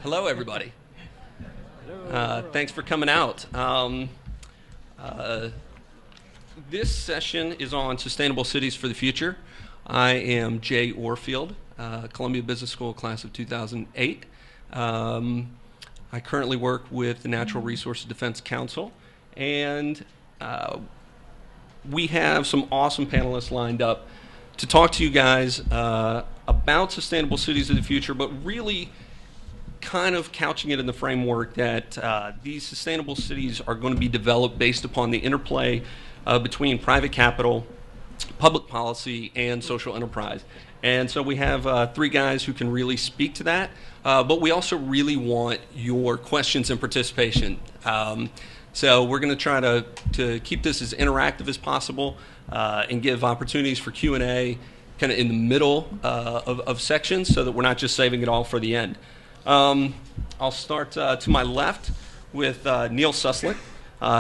Hello, everybody. Thanks for coming out. This session is on sustainable cities for the future. I am Jay Orfield, Columbia Business School class of 2008. I currently work with the Natural Resources Defense Council, and we have some awesome panelists lined up to talk to you guys about sustainable cities of the future, but really kind of couching it in the framework that these sustainable cities are going to be developed based upon the interplay between private capital, public policy, and social enterprise. And so we have three guys who can really speak to that, but we also really want your questions and participation. So we're going to try to keep this as interactive as possible and give opportunities for Q&A kind of in the middle of sections so that we're not just saving it all for the end. I'll start to my left with Neil Suslak.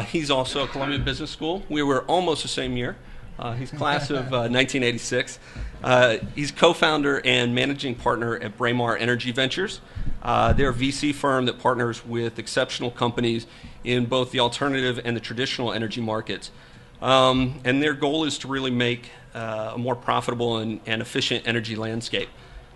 He's also at Columbia Business School. We were almost the same year. He's class of 1986. He's co-founder and managing partner at Braemar Energy Ventures. They're a VC firm that partners with exceptional companies in both the alternative and the traditional energy markets. And their goal is to really make a more profitable and efficient energy landscape.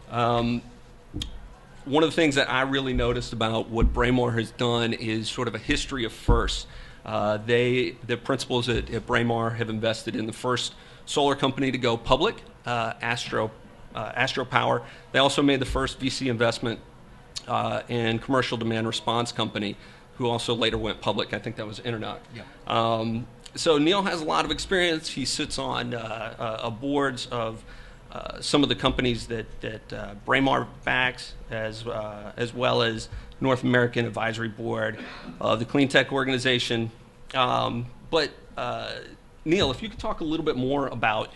One of the things that I really noticed about what Braemar has done is sort of a history of firsts. The principals at Braemar have invested in the first solar company to go public, Astro Power. They also made the first VC investment in commercial demand response company, who also later went public. I think that was Internet. Yeah. So Neil has a lot of experience. He sits on boards of some of the companies that Braemar backs, as well as North American Advisory Board of the Clean Tech Organization. But Neil, if you could talk a little bit more about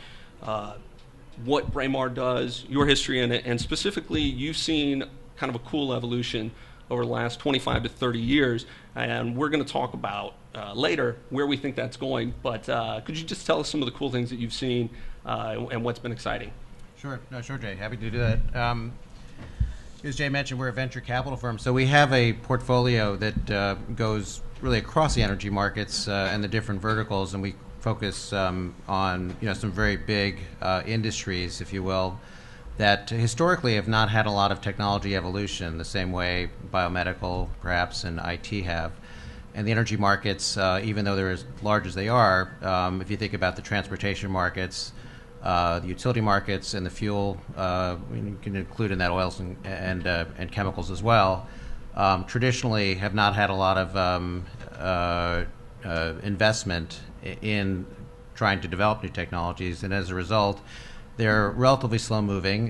what Braemar does, your history in it, and specifically you've seen kind of a cool evolution over the last 25 to 30 years, and we're going to talk about later where we think that's going. But could you just tell us some of the cool things that you've seen and what's been exciting? Sure, Jay. Happy to do that. As Jay mentioned, we're a venture capital firm, so we have a portfolio that goes really across the energy markets and the different verticals, and we focus on some very big industries, if you will, that historically have not had a lot of technology evolution the same way biomedical, perhaps, and IT have. And the energy markets, even though they're as large as they are, if you think about the transportation markets, the utility markets, and the fuel, you can include in that oils and chemicals as well, traditionally have not had a lot of investment in trying to develop new technologies, and as a result, they're relatively slow-moving.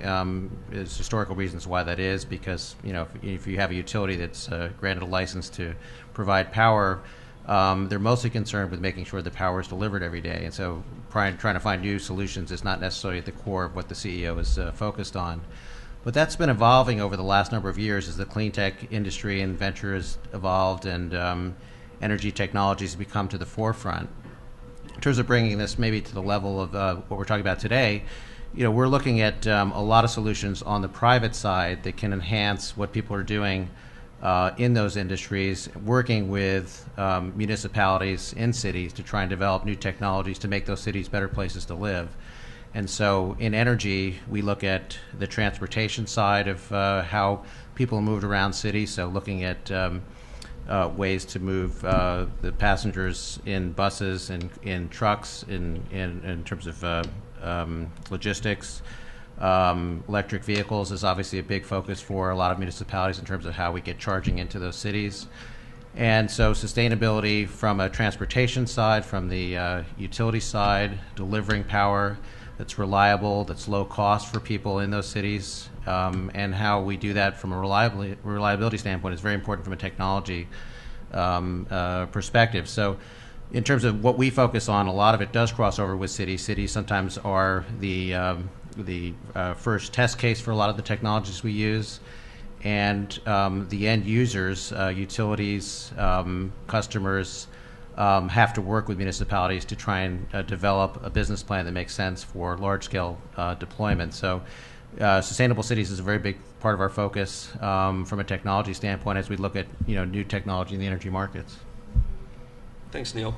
There's historical reasons why that is, because if you have a utility that's granted a license to provide power, they're mostly concerned with making sure the power is delivered every day, and so trying to find new solutions is not necessarily at the core of what the CEO is focused on. But that's been evolving over the last number of years as the clean tech industry and venture has evolved and energy technologies have become to the forefront. In terms of bringing this maybe to the level of what we're talking about today, we're looking at a lot of solutions on the private side that can enhance what people are doing in those industries, working with municipalities in cities to try and develop new technologies to make those cities better places to live. And so in energy, we look at the transportation side of how people are moved around cities, so looking at ways to move the passengers in buses and in trucks in terms of logistics. Electric vehicles is obviously a big focus for a lot of municipalities in terms of how we get charging into those cities. And so sustainability from a transportation side, from the utility side, delivering power that's reliable, that's low cost for people in those cities, and how we do that from a reliability standpoint is very important from a technology perspective. So in terms of what we focus on, a lot of it does cross over with cities. Cities sometimes are the first test case for a lot of the technologies we use, and the end users, utilities, customers, have to work with municipalities to try and develop a business plan that makes sense for large-scale deployment. So sustainable cities is a very big part of our focus from a technology standpoint as we look at new technology in the energy markets. Thanks, Neil.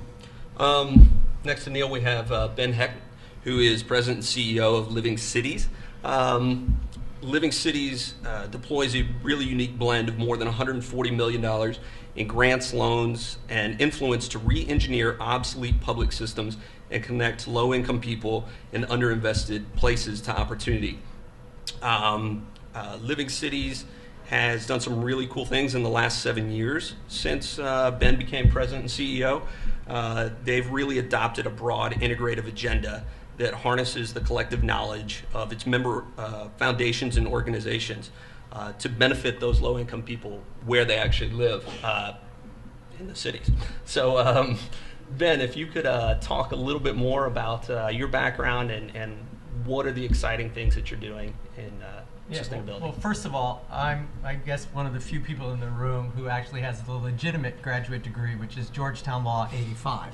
Next to Neil, we have Ben Hecht, who is President and CEO of Living Cities. Living Cities deploys a really unique blend of more than $140 million in grants, loans, and influence to re-engineer obsolete public systems and connect low-income people in underinvested places to opportunity. Living Cities has done some really cool things in the last 7 years since Ben became president and CEO. They've really adopted a broad integrative agenda that harnesses the collective knowledge of its member foundations and organizations to benefit those low-income people where they actually live in the cities. So, Ben, if you could talk a little bit more about your background and what are the exciting things that you're doing in sustainability? Well, first of all, I'm, I guess, one of the few people in the room who actually has the legitimate graduate degree, which is Georgetown Law 85.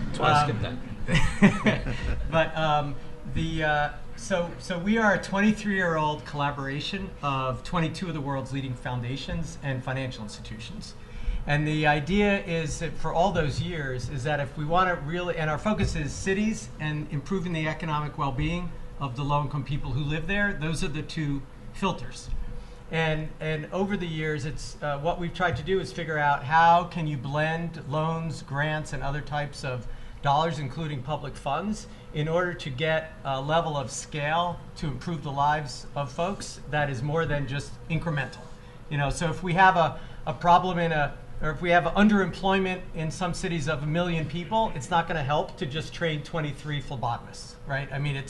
That's why I skipped that. But so we are a 23-year-old collaboration of 22 of the world's leading foundations and financial institutions. And the idea is that for all those years is that if we want to really, and our focus is cities and improving the economic well-being of the low-income people who live there, those are the two filters. And over the years, it's what we've tried to do is figure out how can you blend loans, grants, and other types of dollars, including public funds, in order to get a level of scale to improve the lives of folks that is more than just incremental. So if we have a problem or if we have underemployment in some cities of 1 million people, it's not going to help to just train 23 phlebotomists, right? I mean,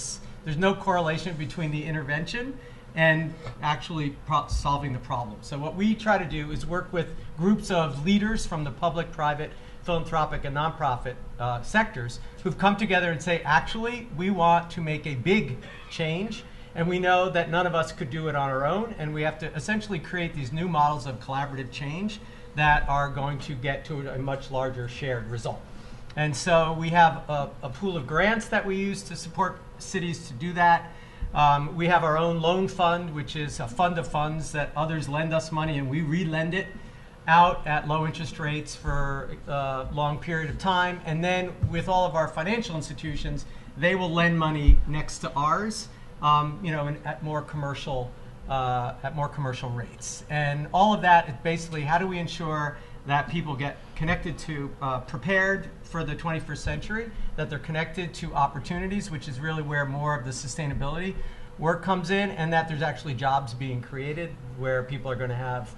there's no correlation between the intervention and actually solving the problem. So what we try to do is work with groups of leaders from the public, private, philanthropic, and nonprofit sectors who've come together and say, actually, we want to make a big change, and we know that none of us could do it on our own, and we have to essentially create these new models of collaborative change that are going to get to a much larger shared result. And so we have a pool of grants that we use to support cities to do that. We have our own loan fund, which is a fund of funds that others lend us money and we re-lend it out at low interest rates for a long period of time. And then with all of our financial institutions, they will lend money next to ours, at more commercial rates. And all of that is basically how do we ensure that people get connected to, prepared for the 21st century, that they're connected to opportunities, which is really where more of the sustainability work comes in, and that there's actually jobs being created where people are going to have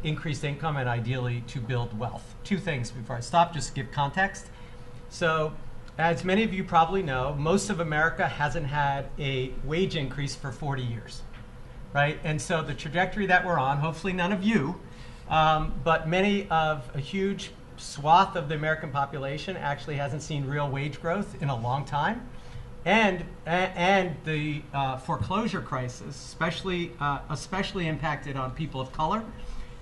increased income and ideally to build wealth. Two things before I stop, just to give context. So as many of you probably know, most of America hasn't had a wage increase for 40 years, right? And so the trajectory that we're on, hopefully none of you, but many of a huge swath of the American population actually hasn't seen real wage growth in a long time. And the foreclosure crisis, especially impacted on people of color.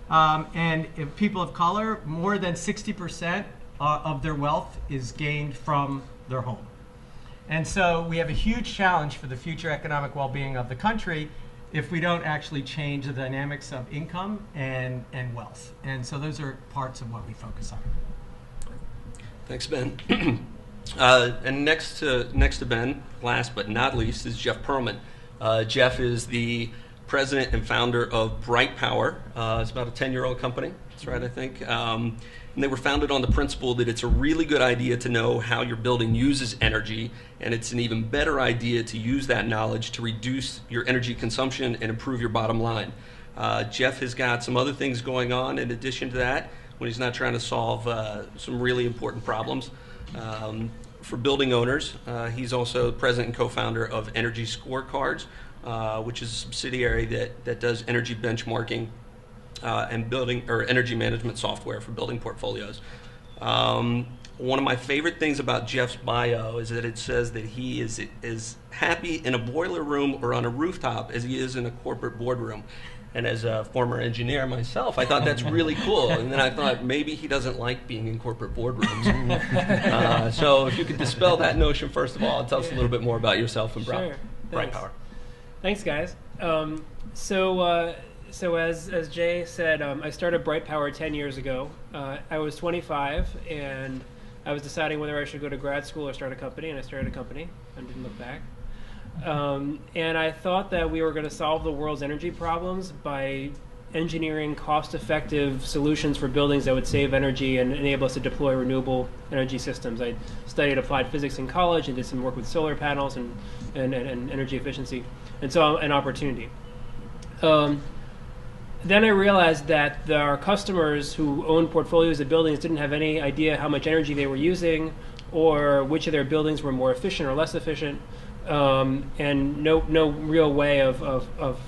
And if people of color, more than 60% of their wealth is gained from their home. And so we have a huge challenge for the future economic well-being of the country if we don't actually change the dynamics of income and wealth. And so those are parts of what we focus on. Thanks, Ben. And next to Ben, last but not least, is Jeff Perlman. Jeff is the president and founder of Bright Power. It's about a 10-year-old company. That's right, I think. And they were founded on the principle that it's a really good idea to know how your building uses energy, and it's an even better idea to use that knowledge to reduce your energy consumption and improve your bottom line. Jeff has got some other things going on in addition to that when he's not trying to solve some really important problems. For building owners, he's also president and co-founder of Energy Scorecards, which is a subsidiary that does energy benchmarking and energy management software for building portfolios. One of my favorite things about Jeff's bio is that it says that he is as happy in a boiler room or on a rooftop as he is in a corporate boardroom. And as a former engineer myself, I thought that's really cool. And then I thought maybe he doesn't like being in corporate boardrooms. So if you could dispel that notion first of all and tell us a little bit more about yourself and Bright Power. Thanks, guys. So as Jay said, I started Bright Power 10 years ago. I was 25, and I was deciding whether I should go to grad school or start a company, and I started a company and didn't look back. And I thought that we were going to solve the world's energy problems by engineering cost-effective solutions for buildings that would save energy and enable us to deploy renewable energy systems. I studied applied physics in college and did some work with solar panels and energy efficiency, and saw an opportunity. Then I realized that our customers who owned portfolios of buildings didn't have any idea how much energy they were using or which of their buildings were more efficient or less efficient, and no real way of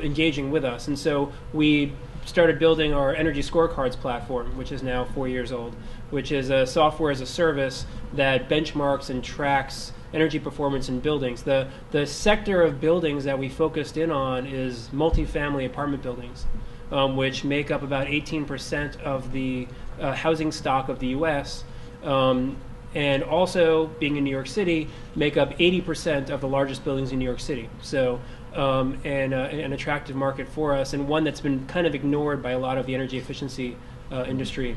engaging with us. And so we started building our energy scorecards platform, which is now 4 years old, which is a software as a service that benchmarks and tracks energy performance in buildings. The sector of buildings that we focused in on is multifamily apartment buildings, which make up about 18% of the housing stock of the U.S., and also, being in New York City, make up 80% of the largest buildings in New York City. So an attractive market for us, and one that's been kind of ignored by a lot of the energy efficiency industry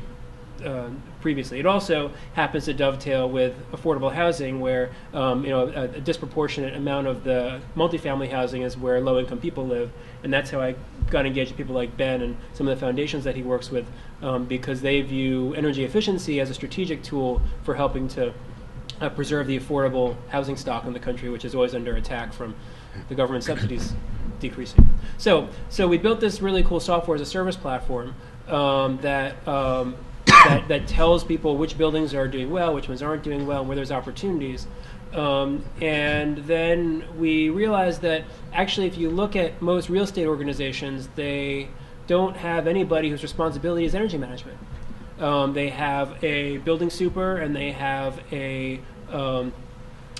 previously. It also happens to dovetail with affordable housing, where a disproportionate amount of the multifamily housing is where low-income people live, and that's how I got engaged with people like Ben and some of the foundations that he works with, because they view energy efficiency as a strategic tool for helping to preserve the affordable housing stock in the country, which is always under attack from the government subsidies decreasing. So we built this really cool software as a service platform that tells people which buildings are doing well, which ones aren't doing well, and where there's opportunities. And then we realized that actually, if you look at most real estate organizations, they don't have anybody whose responsibility is energy management. They have a building super, and they have a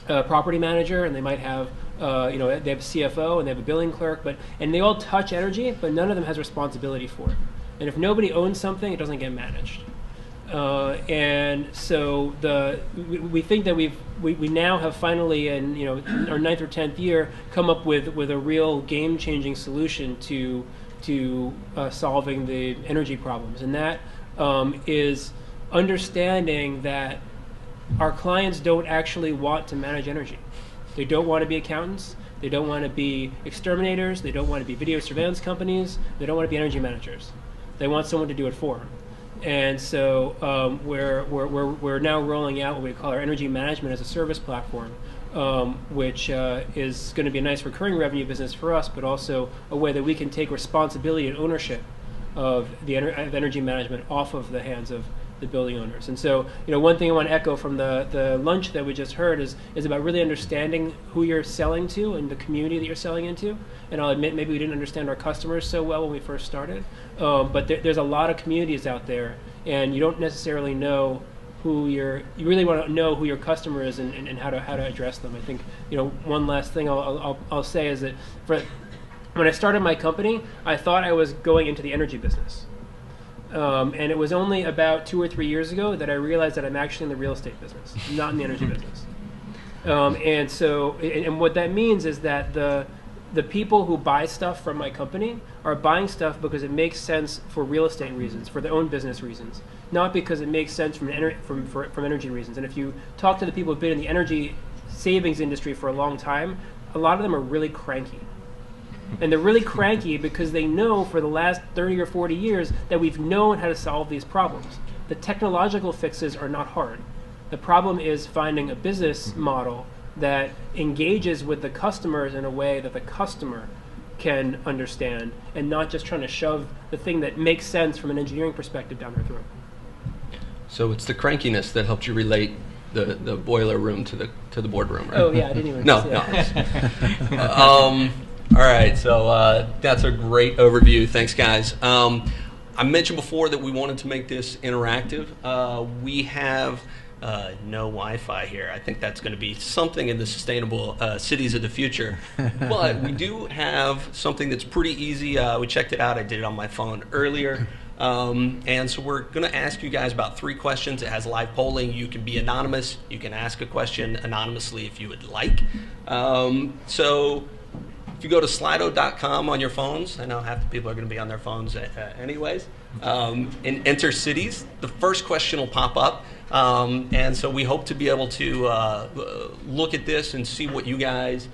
property manager, and they might have they have a CFO, and they have a billing clerk, and they all touch energy, but none of them has responsibility for it. And if nobody owns something, it doesn't get managed. And so we think that we now have finally, in our 9th or 10th year, come up with a real game-changing solution to solving the energy problems, and that is understanding that our clients don't actually want to manage energy. They don't want to be accountants. They don't want to be exterminators. They don't want to be video surveillance companies. They don't want to be energy managers. They want someone to do it for them. And so we're now rolling out what we call our energy management as a service platform, which is going to be a nice recurring revenue business for us, but also a way that we can take responsibility and ownership of the energy management off of the hands of the building owners. And so, one thing I want to echo from the lunch that we just heard is about really understanding who you're selling to and the community that you're selling into. And I'll admit, maybe we didn't understand our customers so well when we first started, but there's a lot of communities out there, and you don't necessarily know who you really want to know who your customer is and how to address them. I think, one last thing I'll say is that when I started my company, I thought I was going into the energy business. And it was only about 2 or 3 years ago that I realized that I'm actually in the real estate business, not in the energy business. And what that means is that the people who buy stuff from my company are buying stuff because it makes sense for real estate reasons, for their own business reasons, not because it makes sense from energy reasons. And if you talk to the people who've been in the energy savings industry for a long time, a lot of them are really cranky. And they're really cranky because they know for the last 30 or 40 years that we've known how to solve these problems. The technological fixes are not hard. The problem is finding a business model that engages with the customers in a way that the customer can understand, and not just trying to shove the thing that makes sense from an engineering perspective down their throat. So it's the crankiness that helped you relate the boiler room to the boardroom, right? Oh yeah, I didn't even say No. All right, so that's a great overview. Thanks, guys. I mentioned before that we wanted to make this interactive. We have no Wi-Fi here. I think that's going to be something in the sustainable cities of the future. But we do have something that's pretty easy. We checked it out. I did it on my phone earlier. And so we're going to ask you guys about 3 questions. It has live polling. You can be anonymous. You can ask a question anonymously if you would like. So If you go to slido.com on your phones, I know half the people are going to be on their phones anyways, and enter cities, the first question will pop up. And so we hope to be able to look at this and see what you guys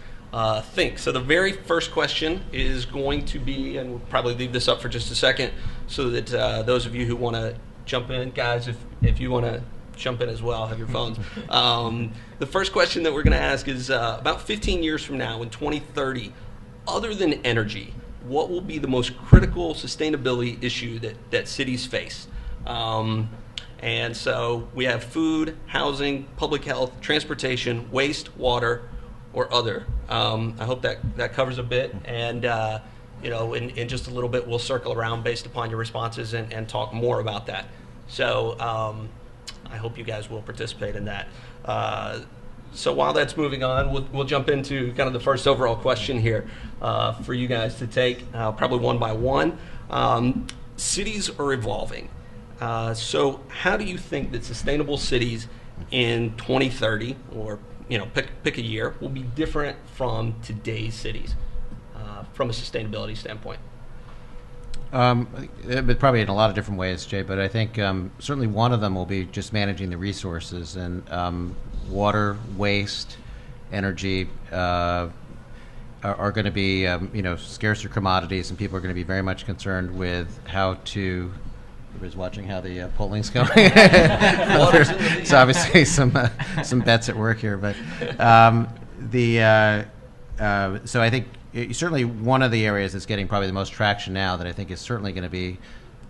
think. So the very first question is going to be, and we'll probably leave this up for just a second so that those of you who want to jump in, guys, if you want to jump in as well, have your phones. The first question that we're going to ask is about 15 years from now, in 2030, other than energy, what will be the most critical sustainability issue that cities face? And so we have food, housing, public health, transportation, waste, water, or other. I hope that covers a bit. And in just a little bit, we'll circle around based upon your responses and talk more about that. So I hope you guys will participate in that. So while that's moving on, we'll jump into kind of the first overall question here for you guys to take, probably one by one. Cities are evolving. So how do you think that sustainable cities in 2030, or pick a year, will be different from today's cities from a sustainability standpoint? But probably in a lot of different ways, Jay, but I think certainly one of them will be just managing the resources, and water, waste, energy are going to be scarcer commodities, and people are going to be very much concerned with how to. Everybody's watching how the polling's going. There's obviously some bets at work here, but so I think certainly one of the areas that's getting probably the most traction now that I think is certainly going to be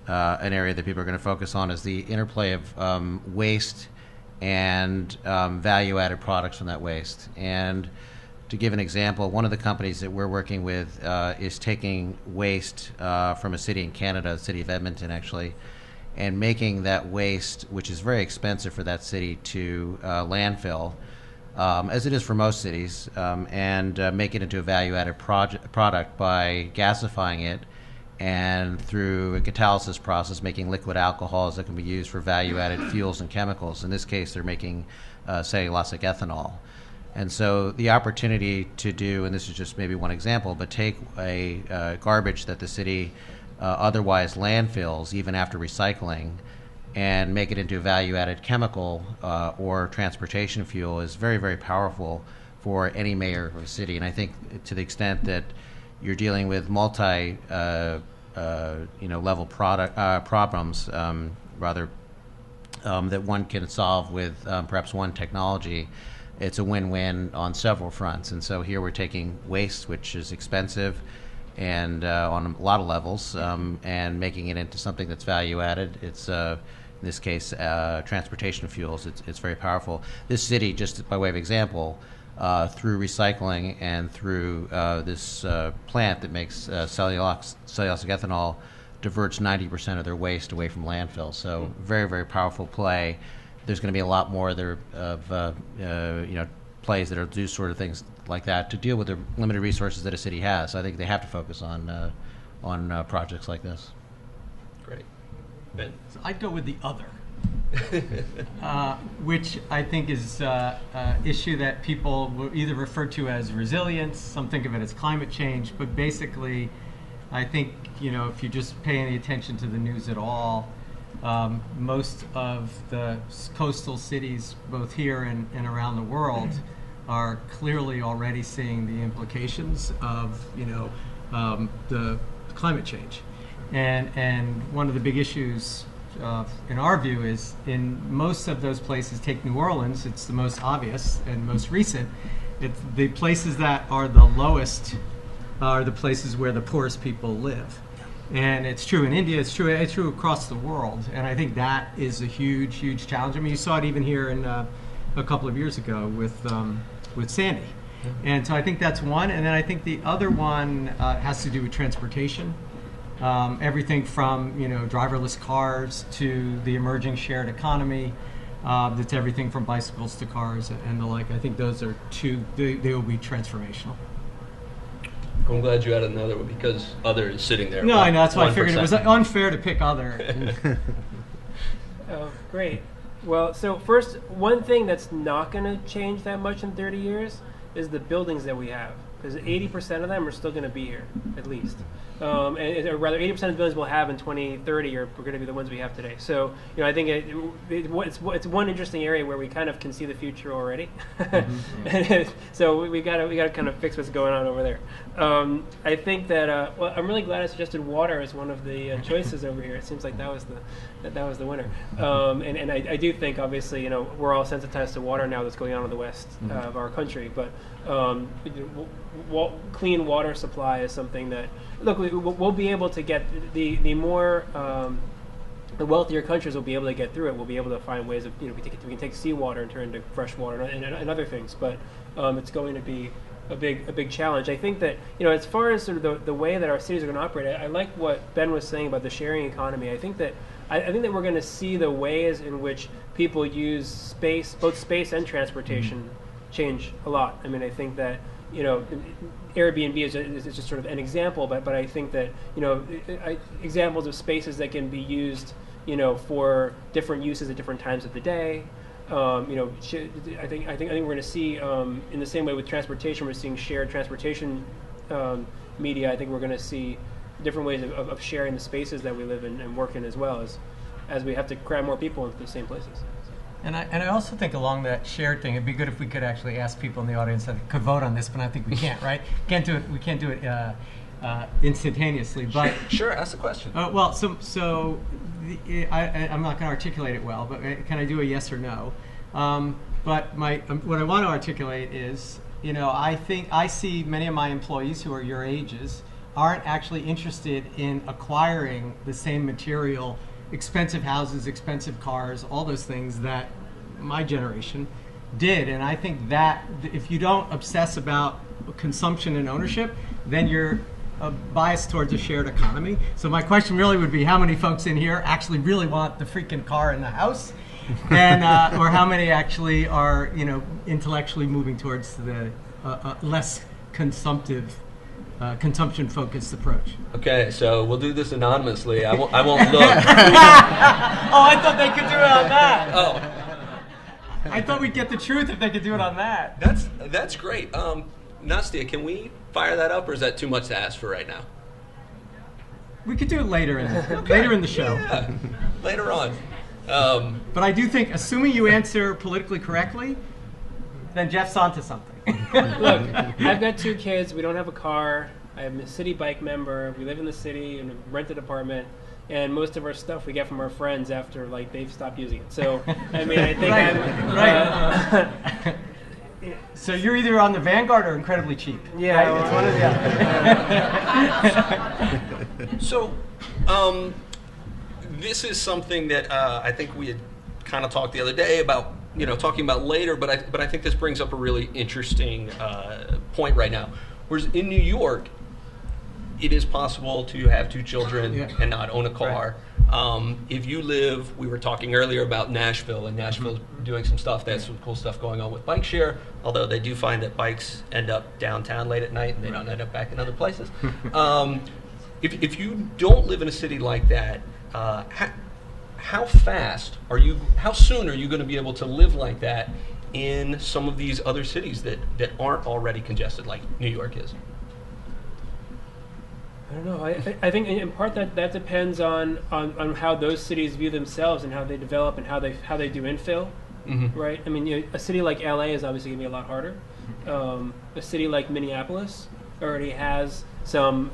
an area that people are going to focus on is the interplay of waste and value-added products from that waste. And to give an example, one of the companies that we're working with is taking waste from a city in Canada, the city of Edmonton actually, and making that waste, which is very expensive for that city, to landfill, as it is for most cities, and make it into a value-added product by gasifying it, and through a catalysis process, making liquid alcohols that can be used for value-added fuels and chemicals. In this case, they're making cellulosic ethanol. And so the opportunity to do, and this is just maybe one example, but take a garbage that the city otherwise landfills, even after recycling, and make it into a value-added chemical or transportation fuel is very, very powerful for any mayor of a city. And I think to the extent that you're dealing with level problems, that one can solve with perhaps one technology, it's a win-win on several fronts. And so here we're taking waste, which is expensive, and on a lot of levels, and making it into something that's value-added. It's in this case, transportation fuels. It's very powerful. This city, just by way of example, through recycling and through this plant that makes cellulosic ethanol, diverts 90% of their waste away from landfills. So very, very powerful play. There's going to be a lot more there of plays that do sort of things like that to deal with the limited resources that a city has. So I think they have to focus on projects like this. Great. Ben? So I'd go with the other, which I think is an issue that people will either refer to as resilience, some think of it as climate change, but basically I think, if you just pay any attention to the news at all, most of the coastal cities, both here and around the world, are clearly already seeing the implications of the climate change, and one of the big issues in our view is in most of those places. Take New Orleans; it's the most obvious and most recent. It's the places that are the lowest are the places where the poorest people live. And it's true in India, it's true across the world. And I think that is a huge, huge challenge. I mean, you saw it even here in a couple of years ago with Sandy. And so I think that's one. And then I think the other one has to do with transportation. Everything from driverless cars to the emerging shared economy. That's everything from bicycles to cars and the like. I think those are two. They will be transformational. I'm glad you added another one because other is sitting there. No, I know. That's why I figured it was unfair to pick other. Oh, great. Well, so first, one thing that's not going to change that much in 30 years is the buildings that we have. because 80% of them are still going to be here, at least. Or rather, 80% of the buildings we'll have in 2030 are going to be the ones we have today. So, I think it's one interesting area where we kind of can see the future already. So we got to kind of fix what's going on over there. I think that well, I'm really glad I suggested water as one of the choices over here. It seems like that was the winner. And I do think, obviously, we're all sensitized to water now that's going on in the west of our country, but clean water supply is something that, look, we'll be able to get the more the wealthier countries will be able to get through it. We'll be able to find ways of, we can take seawater and turn it into fresh water and other things, but it's going to be a big challenge. I think that, as far as sort of the way that our cities are going to operate, I like what Ben was saying about the sharing economy. I think that we're going to see the ways in which people use space, both space and transportation, change a lot. I mean, I think that, Airbnb is just sort of an example, but I think that, examples of spaces that can be used, for different uses at different times of the day. I think we're going to see, in the same way with transportation, we're seeing shared transportation media. I think we're going to see different ways of sharing the spaces that we live in and work in, as well as we have to cram more people into the same places. And I also think along that shared thing, it'd be good if we could actually ask people in the audience that could vote on this, but I think we can't, right? We can't do it instantaneously. But sure, ask the question. Well, I'm not going to articulate it well, but can I do a yes or no? But what I want to articulate is, I think I see many of my employees who are your ages aren't actually interested in acquiring the same material, expensive houses, expensive cars, all those things that my generation did. And I think that if you don't obsess about consumption and ownership, then you're biased towards a shared economy. So my question really would be, how many folks in here actually really want the freaking car in the house? And or how many actually are, intellectually moving towards the less consumption-focused approach? Okay, so we'll do this anonymously. I won't look. Oh, I thought they could do it on that. Oh, I thought we'd get the truth if they could do it on that. that's great. Nastia, can we fire that up, or is that too much to ask for right now? We could do it later in the show. Yeah, later on. But I do think, assuming you answer politically correctly, then Jeff's onto something. Look, I've got 2 kids. We don't have a car. I'm a city bike member. We live in the city in a rented apartment. And most of our stuff we get from our friends after they've stopped using it. So, I mean, I think right. So you're either on the Vanguard or incredibly cheap. Yeah, right? It's one or the other. So, this is something that I think we had kind of talked the other day about, talking about later, but I think this brings up a really interesting point right now. Whereas in New York, it is possible to have 2 children and not own a car. Right. If you live, we were talking earlier about Nashville, and Nashville's doing some stuff. They have some cool stuff going on with bike share, although they do find that bikes end up downtown late at night and they don't end up back in other places. If you don't live in a city like that, how soon are you going to be able to live like that in some of these other cities that aren't already congested like New York is? I don't know. I think in part that depends on how those cities view themselves and how they develop and how they do infill, right? I mean, a city like LA is obviously going to be a lot harder. A city like Minneapolis already has some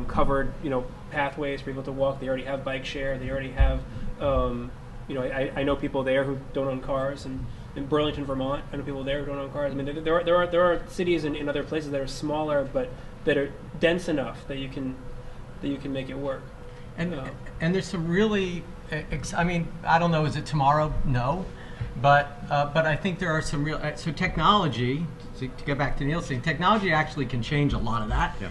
covered, pathways for people to walk. They already have bike share. They already have, I know people there who don't own cars, and in Burlington, Vermont, I know people there who don't own cars. I mean, there are cities in other places that are smaller, but that are dense enough that you can make it work. And there's some really, I mean, I don't know, is it tomorrow? No, but I think there are some real. So technology, to get back to Neil's thing, technology actually can change a lot of that. Yeah.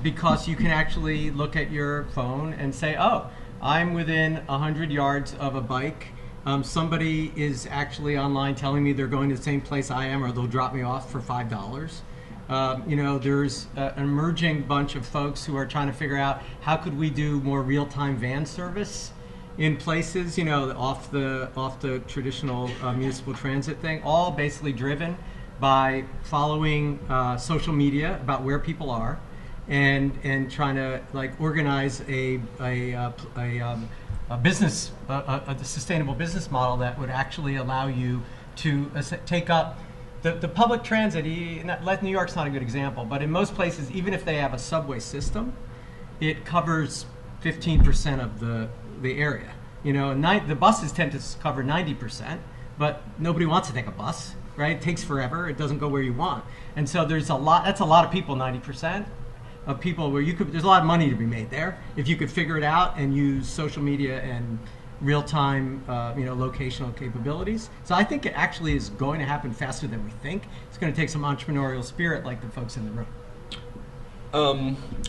Because you can actually look at your phone and say, oh, I'm within 100 yards of a bike. Somebody is actually online telling me they're going to the same place I am, or they'll drop me off for $5. There's an emerging bunch of folks who are trying to figure out how could we do more real-time van service in places, off the traditional municipal transit thing, all basically driven by following social media about where people are, and trying to like organize a business, a sustainable business model that would actually allow you to take up the public transit. New York's not a good example, but in most places, even if they have a subway system, it covers 15% of the area. You know, the buses tend to cover 90%, but nobody wants to take a bus, right? It takes forever. It doesn't go where you want. And so there's a lot, that's a lot of people, 90% of people where there's a lot of money to be made there if you could figure it out and use social media and real-time, locational capabilities. So I think it actually is going to happen faster than we think. It's going to take some entrepreneurial spirit like the folks in the room.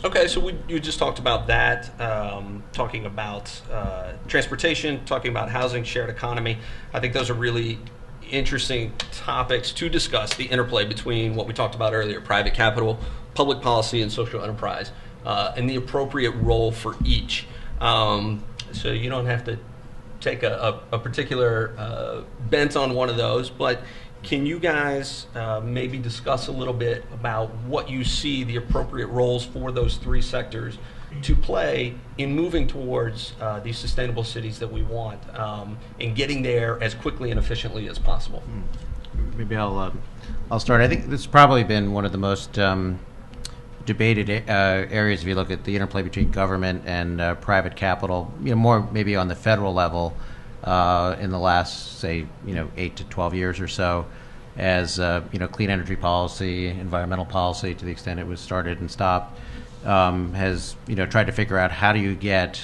Okay, so you just talked about that, talking about transportation, talking about housing, shared economy. I think those are really interesting topics to discuss, the interplay between what we talked about earlier, private capital, public policy, and social enterprise, and the appropriate role for each. So you don't have to take a particular bent on one of those, but can you guys maybe discuss a little bit about what you see the appropriate roles for those three sectors to play in moving towards these sustainable cities that we want, and getting there as quickly and efficiently as possible? Maybe I'll start. I think this has probably been one of the most debated areas if you look at the interplay between government and private capital. More maybe on the federal level in the last, say, 8 to 12 years or so, as clean energy policy, environmental policy, to the extent it was started and stopped, has tried to figure out how do you get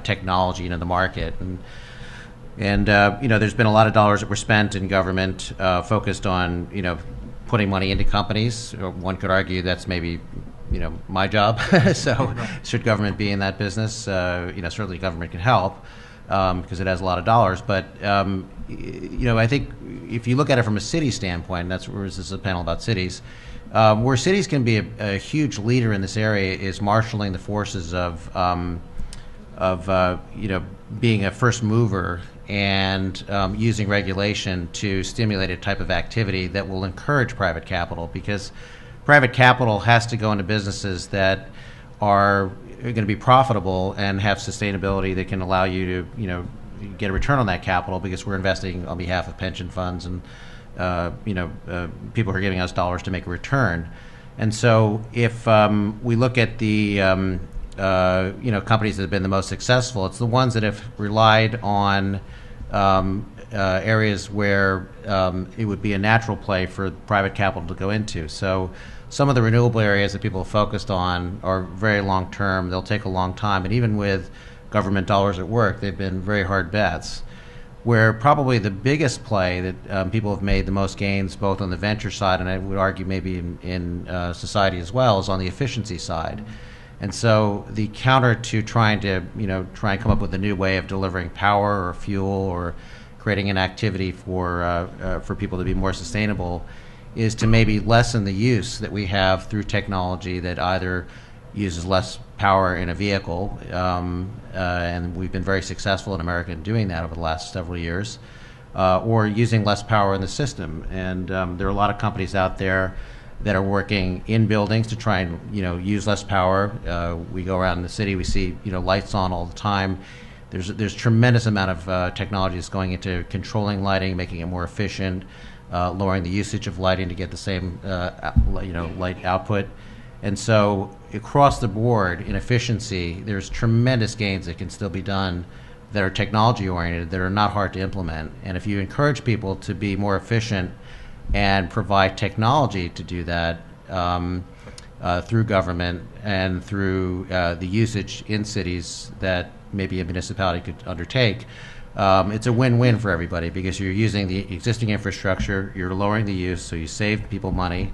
technology into the market. And there's been a lot of dollars that were spent in government focused on putting money into companies. One could argue that's maybe my job. So should government be in that business? Certainly government can help because it has a lot of dollars. But I think if you look at it from a city standpoint, and that's where this is a panel about cities, where cities can be a huge leader in this area is marshaling the forces of being a first mover and using regulation to stimulate a type of activity that will encourage private capital, because private capital has to go into businesses that are going to be profitable and have sustainability that can allow you to get a return on that capital, because we're investing on behalf of pension funds and people are giving us dollars to make a return. And so if we look at the companies that have been the most successful, it's the ones that have relied on areas where it would be a natural play for private capital to go into. So some of the renewable areas that people have focused on are very long term. They'll take a long time, and even with government dollars at work, they've been very hard bets. Where probably the biggest play that people have made the most gains, both on the venture side and I would argue maybe in society as well, is on the efficiency side. And so the counter to trying and come up with a new way of delivering power or fuel or creating an activity for people to be more sustainable is to maybe lessen the use that we have through technology that either uses less power in a vehicle, and we've been very successful in America in doing that over the last several years, or using less power in the system. And there are a lot of companies out there that are working in buildings to try and use less power. We go around the city, we see lights on all the time. There's tremendous amount of technology that's going into controlling lighting, making it more efficient, lowering the usage of lighting to get the same light output. And so across the board in efficiency, there's tremendous gains that can still be done that are technology oriented, that are not hard to implement. And if you encourage people to be more efficient and provide technology to do that through government and through the usage in cities that maybe a municipality could undertake, it's a win-win for everybody, because you're using the existing infrastructure, you're lowering the use, so you save people money,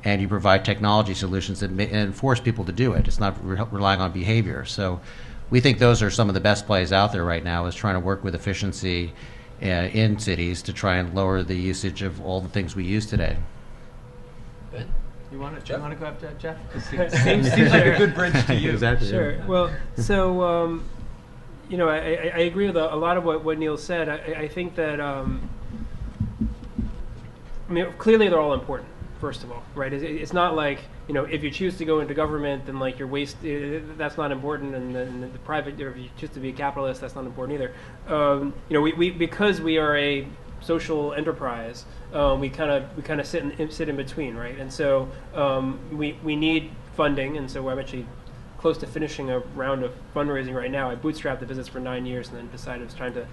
and you provide technology solutions that force people to do it. It's not relying on behavior. So we think those are some of the best plays out there right now, is trying to work with efficiency in cities to try and lower the usage of all the things we use today. Ben? You want to go after that, Jeff? Seems like a good bridge to you. Exactly. Sure. Well, so I agree with a lot of what Neil said. I think that I mean, clearly they're all important. First of all, right? It's not like, if you choose to go into government, then like that's not important, and the private, or if you choose to be a capitalist, that's not important either. We because we are a social enterprise, we kind of sit in between, right? And so we need funding, and so I'm actually close to finishing a round of fundraising right now. I bootstrapped the business for 9 years, and then decided I was trying to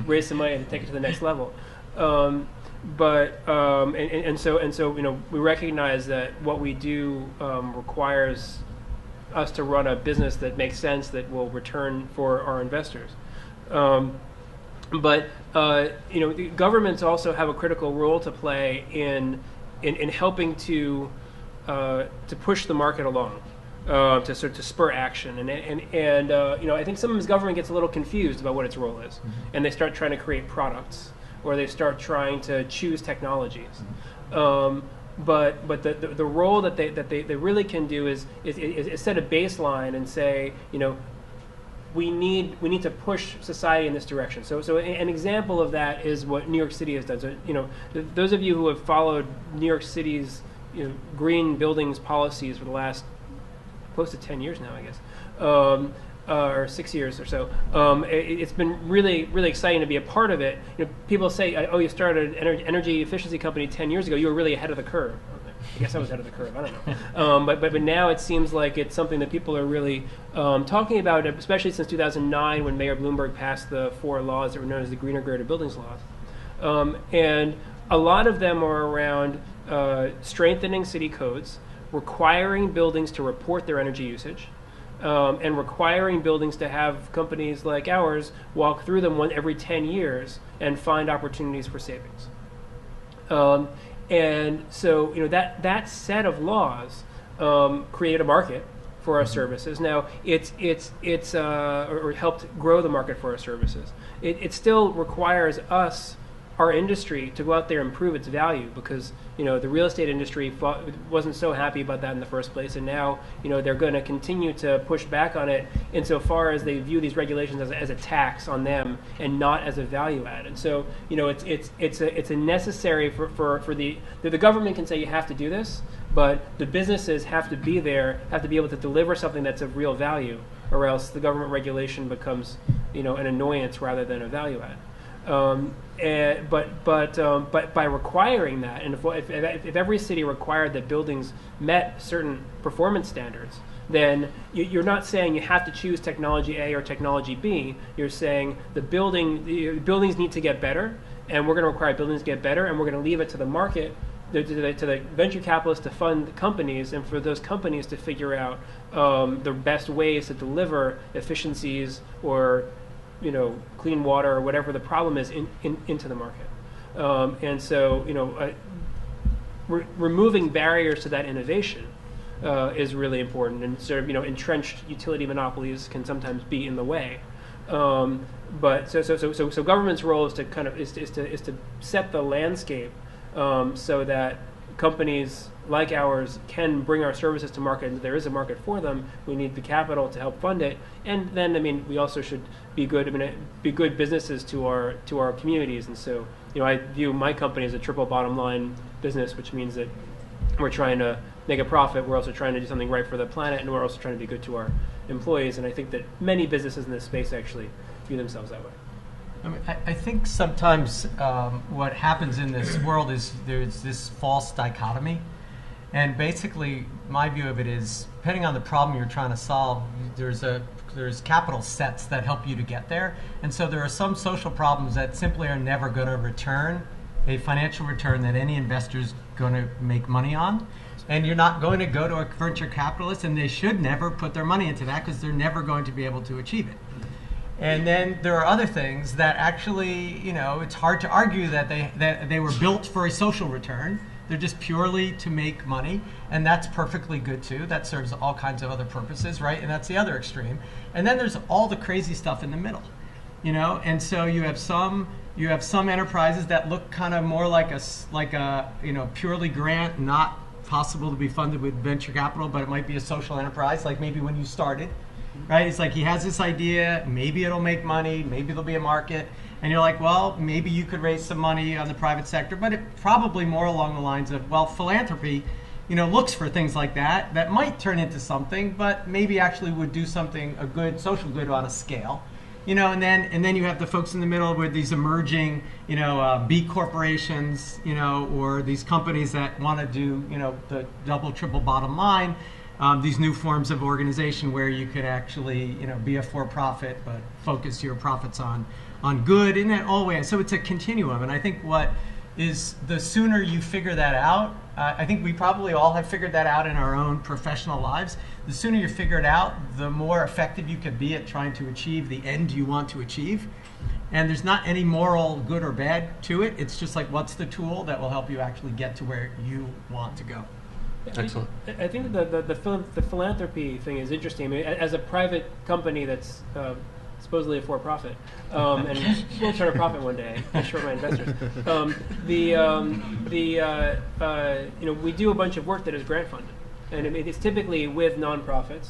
raise some money and take it to the next level. So we recognize that what we do requires us to run a business that makes sense, that will return for our investors. The governments also have a critical role to play in helping to push the market along, to spur action. I think sometimes government gets a little confused about what its role is, and they start trying to create products, or they start trying to choose technologies. But the role that they really can do is set a baseline and say, we need to push society in this direction. So an example of that is what New York City has done. So those of you who have followed New York City's green buildings policies for the last close to 10 years now, I guess. Or 6 years or so. It's been really, really exciting to be a part of it. People say, "Oh, you started an energy efficiency company 10 years ago. You were really ahead of the curve." I guess I was ahead of the curve. I don't know. But now it seems like it's something that people are really talking about, especially since 2009, when Mayor Bloomberg passed the 4 laws that were known as the Greener, Greater Buildings laws. And a lot of them are around strengthening city codes, requiring buildings to report their energy usage, and requiring buildings to have companies like ours walk through them every 10 years and find opportunities for savings. And so that set of laws created a market for our services. Now it's or helped grow the market for our services. It still requires us, our industry, to go out there and prove its value, because the real estate industry wasn't so happy about that in the first place, and now they're going to continue to push back on it insofar as they view these regulations as a tax on them and not as a value add. And so it's a necessary for the government can say you have to do this, but the businesses have to be there, have to be able to deliver something that's of real value, or else the government regulation becomes an annoyance rather than a value add. But by requiring that, and if every city required that buildings met certain performance standards, then you're not saying you have to choose technology A or technology B. You're saying the buildings need to get better, and we're going to require buildings to get better, and we're going to leave it to the market, to the venture capitalists to fund companies, and for those companies to figure out the best ways to deliver efficiencies or clean water or whatever the problem is into the market. And so, removing barriers to that innovation is really important. And sort of, entrenched utility monopolies can sometimes be in the way. But so government's role is to is to set the landscape so that companies like ours can bring our services to market, and there is a market for them. We need the capital to help fund it, and then we also should be good businesses to our communities. And so I view my company as a triple bottom line business, which means that we're trying to make a profit, we're also trying to do something right for the planet, and we're also trying to be good to our employees. And I think that many businesses in this space actually view themselves that way. I think sometimes what happens in this world is there's this false dichotomy. And basically, my view of it is, depending on the problem you're trying to solve, there's capital sets that help you to get there. And so there are some social problems that simply are never going to return a financial return that any investor is going to make money on. And you're not going to go to a venture capitalist, and they should never put their money into that, because they're never going to be able to achieve it. And then there are other things that actually, it's hard to argue that they were built for a social return. They're just purely to make money, and that's perfectly good too. That serves all kinds of other purposes, right? And that's the other extreme. And then there's all the crazy stuff in the middle, And so you have some enterprises that look kind of more like a purely grant, not possible to be funded with venture capital, but it might be a social enterprise, like maybe when you started. right? It's like he has this idea, maybe it'll make money, maybe there'll be a market, and you're like, well, maybe you could raise some money on the private sector, but it probably more along the lines of, well, philanthropy, looks for things like that might turn into something, but maybe actually would do something, a good social good on a scale. And then you have the folks in the middle with these emerging, B corporations, or these companies that want to do, the double, triple bottom line, these new forms of organization where you could actually, be a for-profit, but focus your profits on good, and then always. So it's a continuum, and I think what is the sooner you figure that out, I think we probably all have figured that out in our own professional lives. The sooner you figure it out, the more effective you can be at trying to achieve the end you want to achieve. And there's not any moral good or bad to it. It's just like, what's the tool that will help you actually get to where you want to go? Excellent. I think the philanthropy thing is interesting. I mean, as a private company that's supposedly a for-profit, and we'll turn a profit one day. I'm sure my investors. We do a bunch of work that is grant funded, and it's typically with nonprofits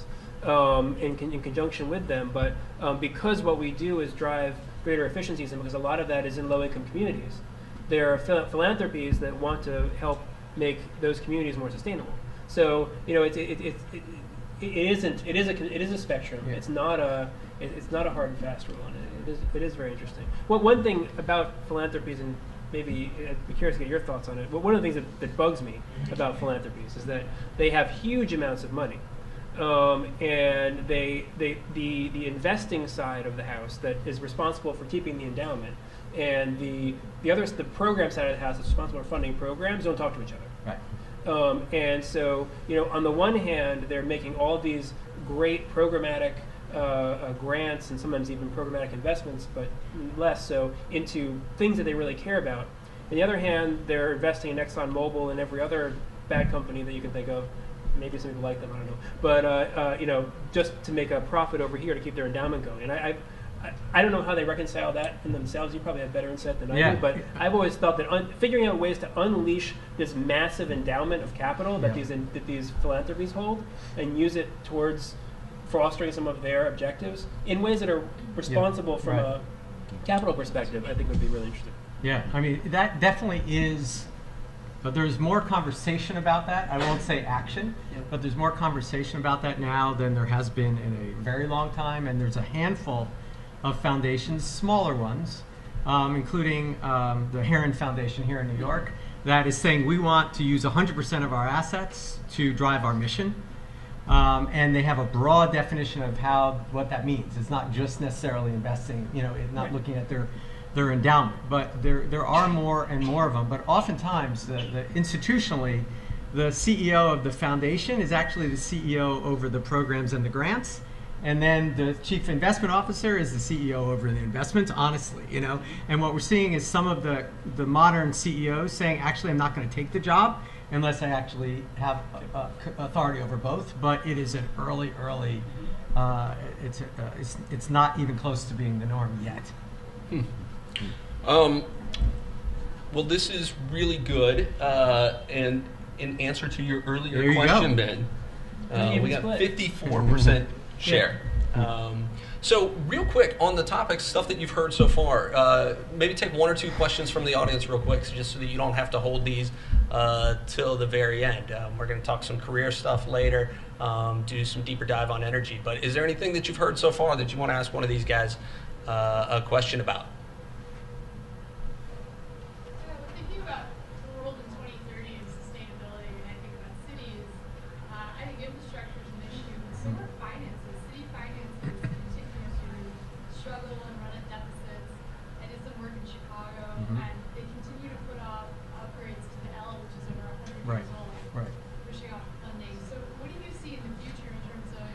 in conjunction with them. But because what we do is drive greater efficiencies, and because a lot of that is in low-income communities, there are philanthropies that want to help make those communities more sustainable. So it is a spectrum. Yeah. It's not a hard and fast rule on it. It is very interesting. Well, one thing about philanthropies, and maybe I'd be curious to get your thoughts on it, but one of the things that bugs me about philanthropies is that they have huge amounts of money. And the investing side of the house that is responsible for keeping the endowment, and the program side of the house that's responsible for funding programs don't talk to each other. Right. And so, on the one hand, they're making all these great programmatic grants and sometimes even programmatic investments, but less so, into things that they really care about. On the other hand, they're investing in ExxonMobil and every other bad company that you can think of. Maybe some people like them, I don't know. But just to make a profit over here to keep their endowment going. And I don't know how they reconcile that in themselves. You probably have better insight than I do. But I've always thought that figuring out ways to unleash this massive endowment of capital that these philanthropies hold and use it towards fostering some of their objectives in ways that are responsible from a capital perspective, I think would be really interesting. Yeah, I mean, that definitely is, but there's more conversation about that. I won't say action, but there's more conversation about that now than there has been in a very long time, and there's a handful of foundations, smaller ones, including the Heron Foundation here in New York, that is saying we want to use 100% of our assets to drive our mission. And they have a broad definition of what that means. It's not just necessarily investing, not looking at their endowment, but there are more and more of them. But oftentimes, the institutionally, the CEO of the foundation is actually the CEO over the programs and the grants, and then the chief investment officer is the CEO over the investments. Honestly, and what we're seeing is some of the modern CEOs saying, actually, I'm not going to take the job unless I actually have authority over both. But it is an early. It's not even close to being the norm yet. Well, this is really good. And in answer to your earlier question, Ben, we got 54% share. So real quick on the topic, stuff that you've heard so far, maybe take one or two questions from the audience real quick, just so that you don't have to hold these till the very end. We're going to talk some career stuff later, do some deeper dive on energy. But is there anything that you've heard so far that you want to ask one of these guys a question about? Thinking about the world in 2030 and sustainability, and I think about cities, I think infrastructure is an issue, but so are finances. City finances continue to struggle and run at deficits. I did some work in Chicago, and they continue to put off upgrades to the L, which is over 100 years old, pushing off funding. So what do you see in the future in terms of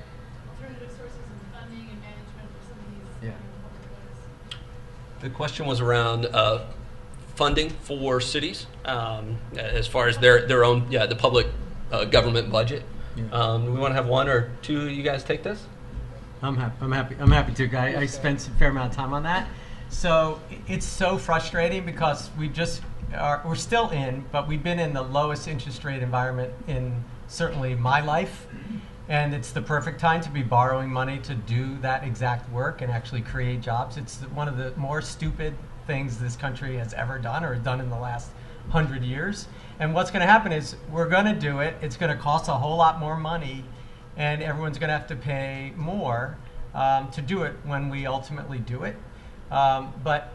alternative sources of funding and management for some of these public goods? The question was around funding for cities, as far as their own, the public government budget. Do we want to have one or two of you guys take this? I'm happy to. I spent a fair amount of time on that. So it's so frustrating because we're still in, but we've been in the lowest interest rate environment in certainly my life. And it's the perfect time to be borrowing money to do that exact work and actually create jobs. It's one of the more stupid things this country has ever done or done in the last 100 years. And what's going to happen is we're going to do it. It's going to cost a whole lot more money, and everyone's going to have to pay more to do it when we ultimately do it. But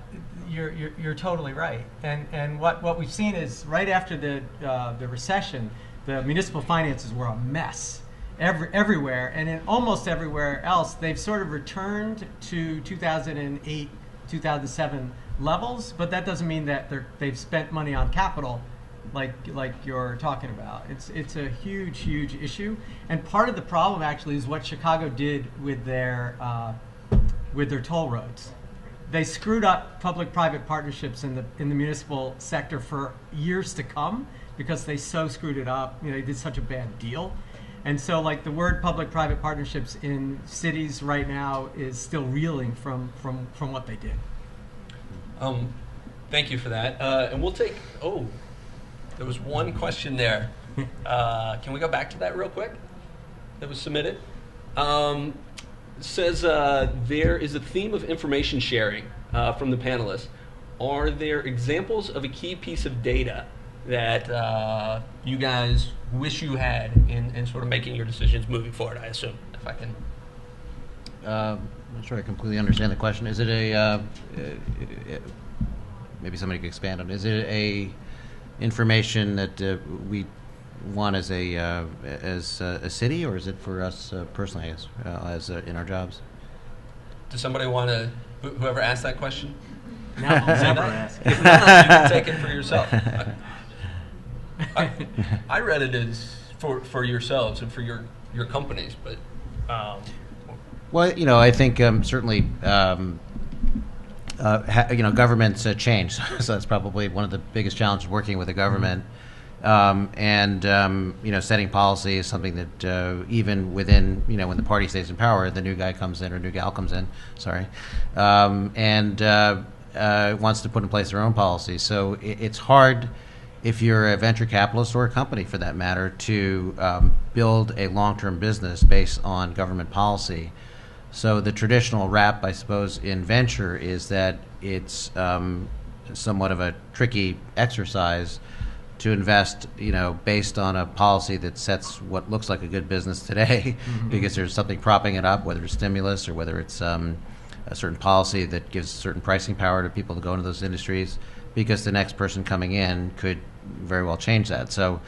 you're totally right. And what we've seen is right after the recession, the municipal finances were a mess everywhere, and in almost everywhere else, they've sort of returned to 2008, 2007 levels. But that doesn't mean that they've spent money on capital, like you're talking about. It's a huge issue, and part of the problem actually is what Chicago did with their toll roads. They screwed up public-private partnerships in the municipal sector for years to come because they so screwed it up. They did such a bad deal. And so, like, the word public-private partnerships in cities right now is still reeling from what they did. Thank you for that. And we'll take, there was one question there. Can we go back to that real quick that was submitted? It says there is a theme of information sharing from the panelists. Are there examples of a key piece of data that you guys wish you had in sort of making your decisions moving forward, I assume, if I can? I'm not sure I completely understand the question. Is it maybe somebody could expand on it. Is it a information that we want as a city, or is it for us personally as in our jobs? Does somebody want to, whoever asked that question? Now I'll never ask. If not, you can take it for yourself. I read it as for yourselves and for your companies, but well, I think certainly governments change, so that's probably one of the biggest challenges working with the government. Setting policy is something that even within when the party stays in power, the new guy comes in or new gal comes in, wants to put in place their own policy. So it's hard, if you're a venture capitalist or a company for that matter, to build a long-term business based on government policy. So the traditional rap, I suppose, in venture is that it's somewhat of a tricky exercise to invest, based on a policy that sets what looks like a good business today, because there's something propping it up, whether it's stimulus or whether it's a certain policy that gives certain pricing power to people to go into those industries, because the next person coming in could very well change that. So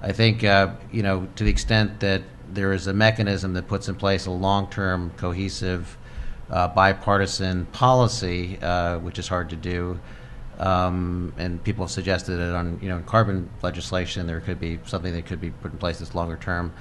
I think, to the extent that there is a mechanism that puts in place a long-term, cohesive, bipartisan policy, which is hard to do, and people have suggested it on, carbon legislation, there could be something that could be put in place that's longer term.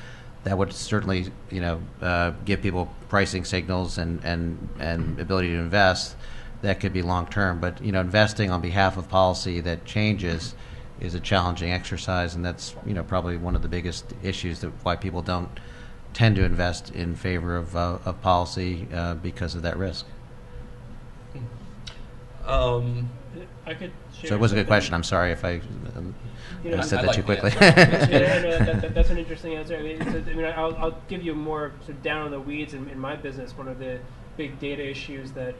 That would certainly, give people pricing signals and ability to invest. That could be long term. But, investing on behalf of policy that changes is a challenging exercise, and that's, probably one of the biggest issues that why people don't tend to invest in favor of policy because of that risk. I could share. So it was a good question. I'm sorry if I said that too quickly. That's an interesting answer. I'll give you more sort of down on the weeds in my business. One of the big data issues that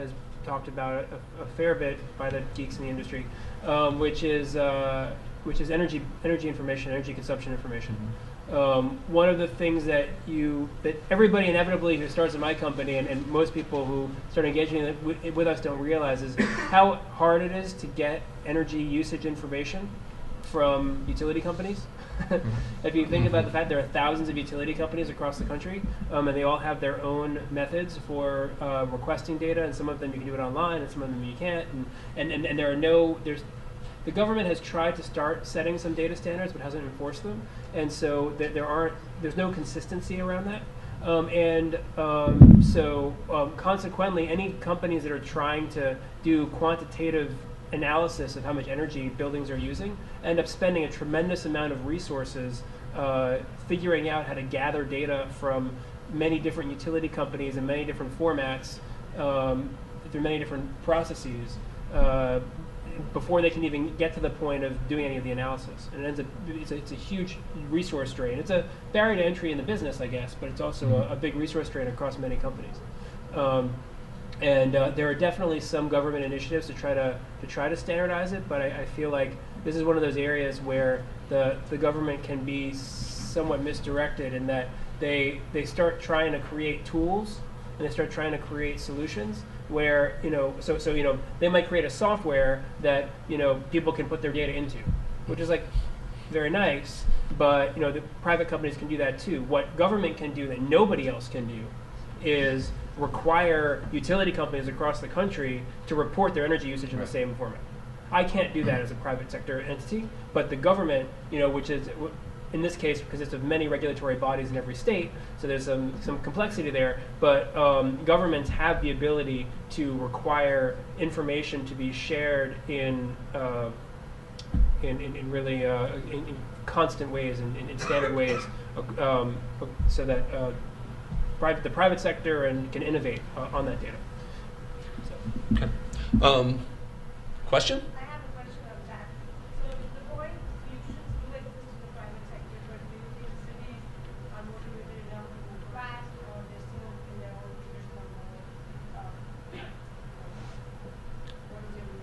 is talked about a fair bit by the geeks in the industry, which is energy information, energy consumption information. One of the things that everybody inevitably who starts in my company and most people who start engaging with us don't realize is how hard it is to get energy usage information from utility companies. If you think about the fact there are thousands of utility companies across the country, and they all have their own methods for requesting data, and some of them you can do it online, and some of them you can't, and the government has tried to start setting some data standards but hasn't enforced them, and so there's no consistency around that. Consequently, any companies that are trying to do quantitative analysis of how much energy buildings are using end up spending a tremendous amount of resources figuring out how to gather data from many different utility companies in many different formats through many different processes. before they can even get to the point of doing any of the analysis. And it ends up, it's a huge resource drain. It's a barrier to entry in the business, I guess, but it's also a big resource drain across many companies. And there are definitely some government initiatives to try to standardize it, but I feel like this is one of those areas where the government can be somewhat misdirected in that they start trying to create tools and they start trying to create solutions where, so they might create a software that, people can put their data into, which is like very nice, but, the private companies can do that too. What government can do that nobody else can do is require utility companies across the country to report their energy usage in the same format. I can't do that as a private sector entity, but the government, which is, in this case, consists of many regulatory bodies in every state, so there's some complexity there, but governments have the ability to require information to be shared in really in constant ways, in standard ways, so that the private sector can innovate on that data. So. Okay. Question? I have a question on that. So the point solutions do exist in the private sector, but do you think cities are motivated enough to move fast, or they're still in their own traditional mode? What is your view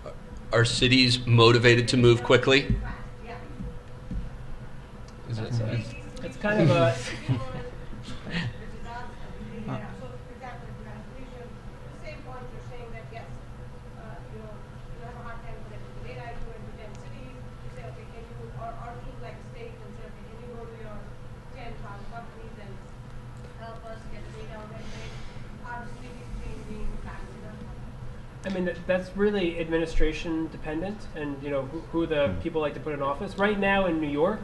on that? Are cities motivated to move quickly? Yeah. It's kind of a I mean, that's really administration dependent, and who the people like to put in office. Right now in New York,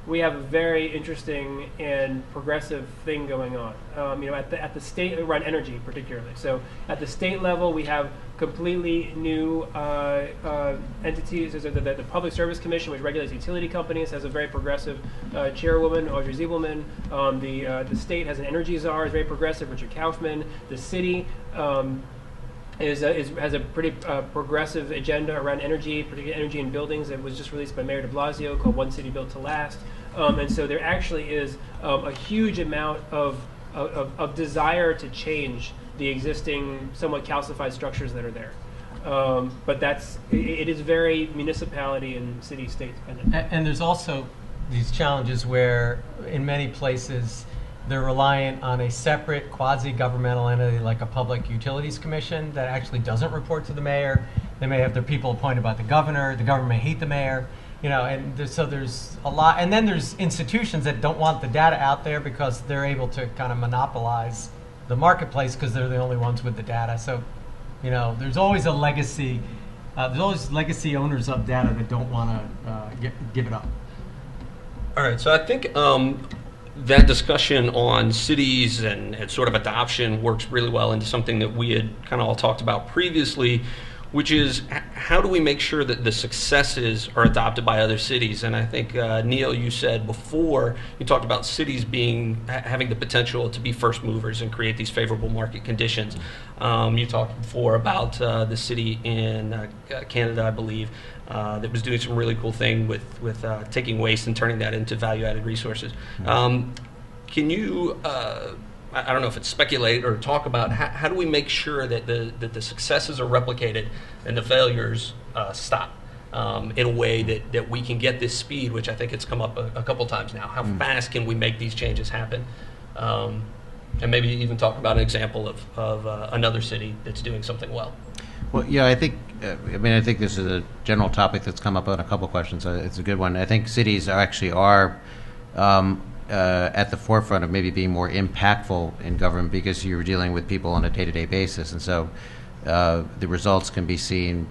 we have a very interesting and progressive thing going on. At the state around energy particularly. So at the state level, we have completely new entities. There's the Public Service Commission, which regulates utility companies, has a very progressive chairwoman, Audrey Ziebelman. The state has an energy czar, is very progressive, Richard Kaufman. The city has a pretty progressive agenda around energy, particularly energy in buildings. It was just released by Mayor de Blasio, called One City Built to Last. And so there actually is a huge amount of desire to change the existing, somewhat calcified structures that are there. But it is very municipality and city-state dependent. And there's also these challenges where, in many places, they're reliant on a separate quasi-governmental entity like a Public Utilities Commission that actually doesn't report to the mayor. They may have their people appointed by the governor. The governor may hate the mayor. So there's a lot. And then there's institutions that don't want the data out there because they're able to kind of monopolize the marketplace because they're the only ones with the data. So, there's always a legacy. There's always legacy owners of data that don't want to give it up. All right, so I think that discussion on cities and sort of adoption works really well into something that we had kind of all talked about previously, which is how do we make sure that the successes are adopted by other cities? And I think, Neil, you said before, you talked about cities having the potential to be first movers and create these favorable market conditions. You talked before about the city in Canada, I believe, that was doing some really cool thing with taking waste and turning that into value-added resources. Can you, I don't know if it's speculate or talk about how do we make sure that the successes are replicated and the failures stop in a way that we can get this speed, which I think it's come up a couple times now. How fast can we make these changes happen? And maybe even talk about an example of another city that's doing something well. Well, yeah, I think this is a general topic that's come up on a couple questions. It's a good one. I think cities are at the forefront of maybe being more impactful in government because you're dealing with people on a day-to-day basis, and so the results can be seen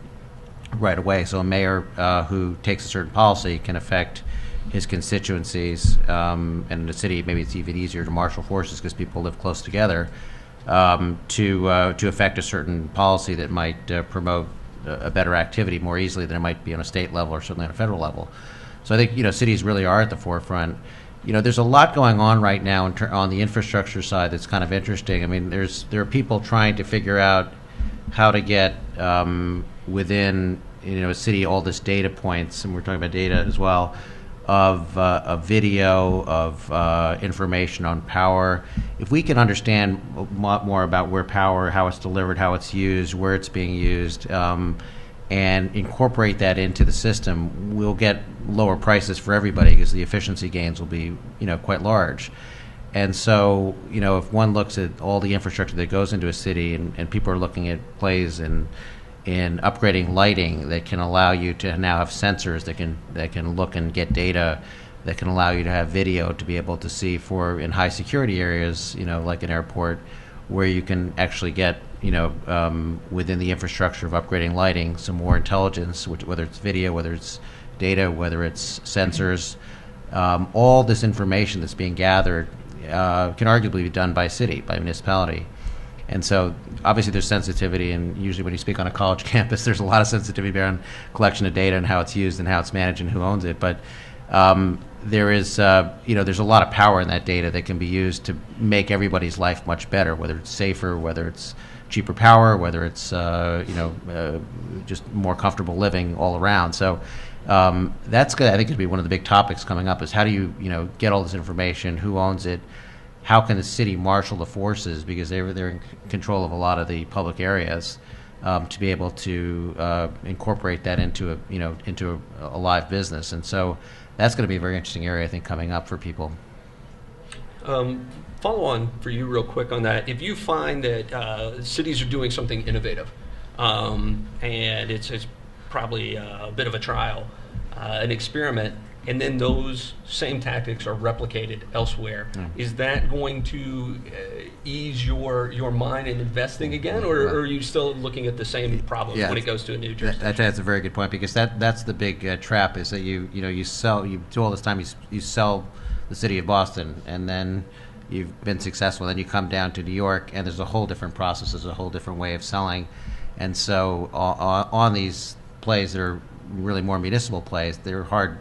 right away. So a mayor who takes a certain policy can affect his constituencies, and in the city maybe it's even easier to marshal forces because people live close together to affect a certain policy that might promote a better activity more easily than it might be on a state level or certainly on a federal level. So I think cities really are at the forefront. There's a lot going on right now on the infrastructure side that's kind of interesting. I mean, there are people trying to figure out how to get within a city all this data points, and we're talking about data as well, of a video, of information on power. If we can understand a lot more about where power, how it's delivered, how it's used, where it's being used, and incorporate that into the system, we'll get lower prices for everybody because the efficiency gains will be quite large. And so, if one looks at all the infrastructure that goes into a city, and people are looking at plays in upgrading lighting that can allow you to now have sensors that can look and get data, that can allow you to have video to be able to see for in high security areas, like an airport, where you can actually get, within the infrastructure of upgrading lighting, some more intelligence, whether it's video, whether it's data, whether it's sensors. All this information that's being gathered can arguably be done by city, by municipality. And so, obviously, there's sensitivity, and usually when you speak on a college campus, there's a lot of sensitivity around collection of data and how it's used and how it's managed and who owns it. But there's a lot of power in that data that can be used to make everybody's life much better, whether it's safer, whether it's cheaper power, whether it's just more comfortable living all around. So that's good. I think it'd be one of the big topics coming up is how do you get all this information, who owns it, how can the city marshal the forces, because they're in control of a lot of the public areas, to be able to incorporate that into a live business. And so that's going to be a very interesting area, I think, coming up for people. Follow on for you real quick on that. If you find that cities are doing something innovative, and it's probably a bit of a trial, an experiment, and then those same tactics are replicated elsewhere, is that going to ease your mind in investing again, or are you still looking at the same problem when it goes to a new jurisdiction? That's a very good point, because that's the big trap, is that you do all this time, you sell the city of Boston, and then you've been successful, then you come down to New York, and there's a whole different process, there's a whole different way of selling. And so on these plays that are really more municipal plays, they're hard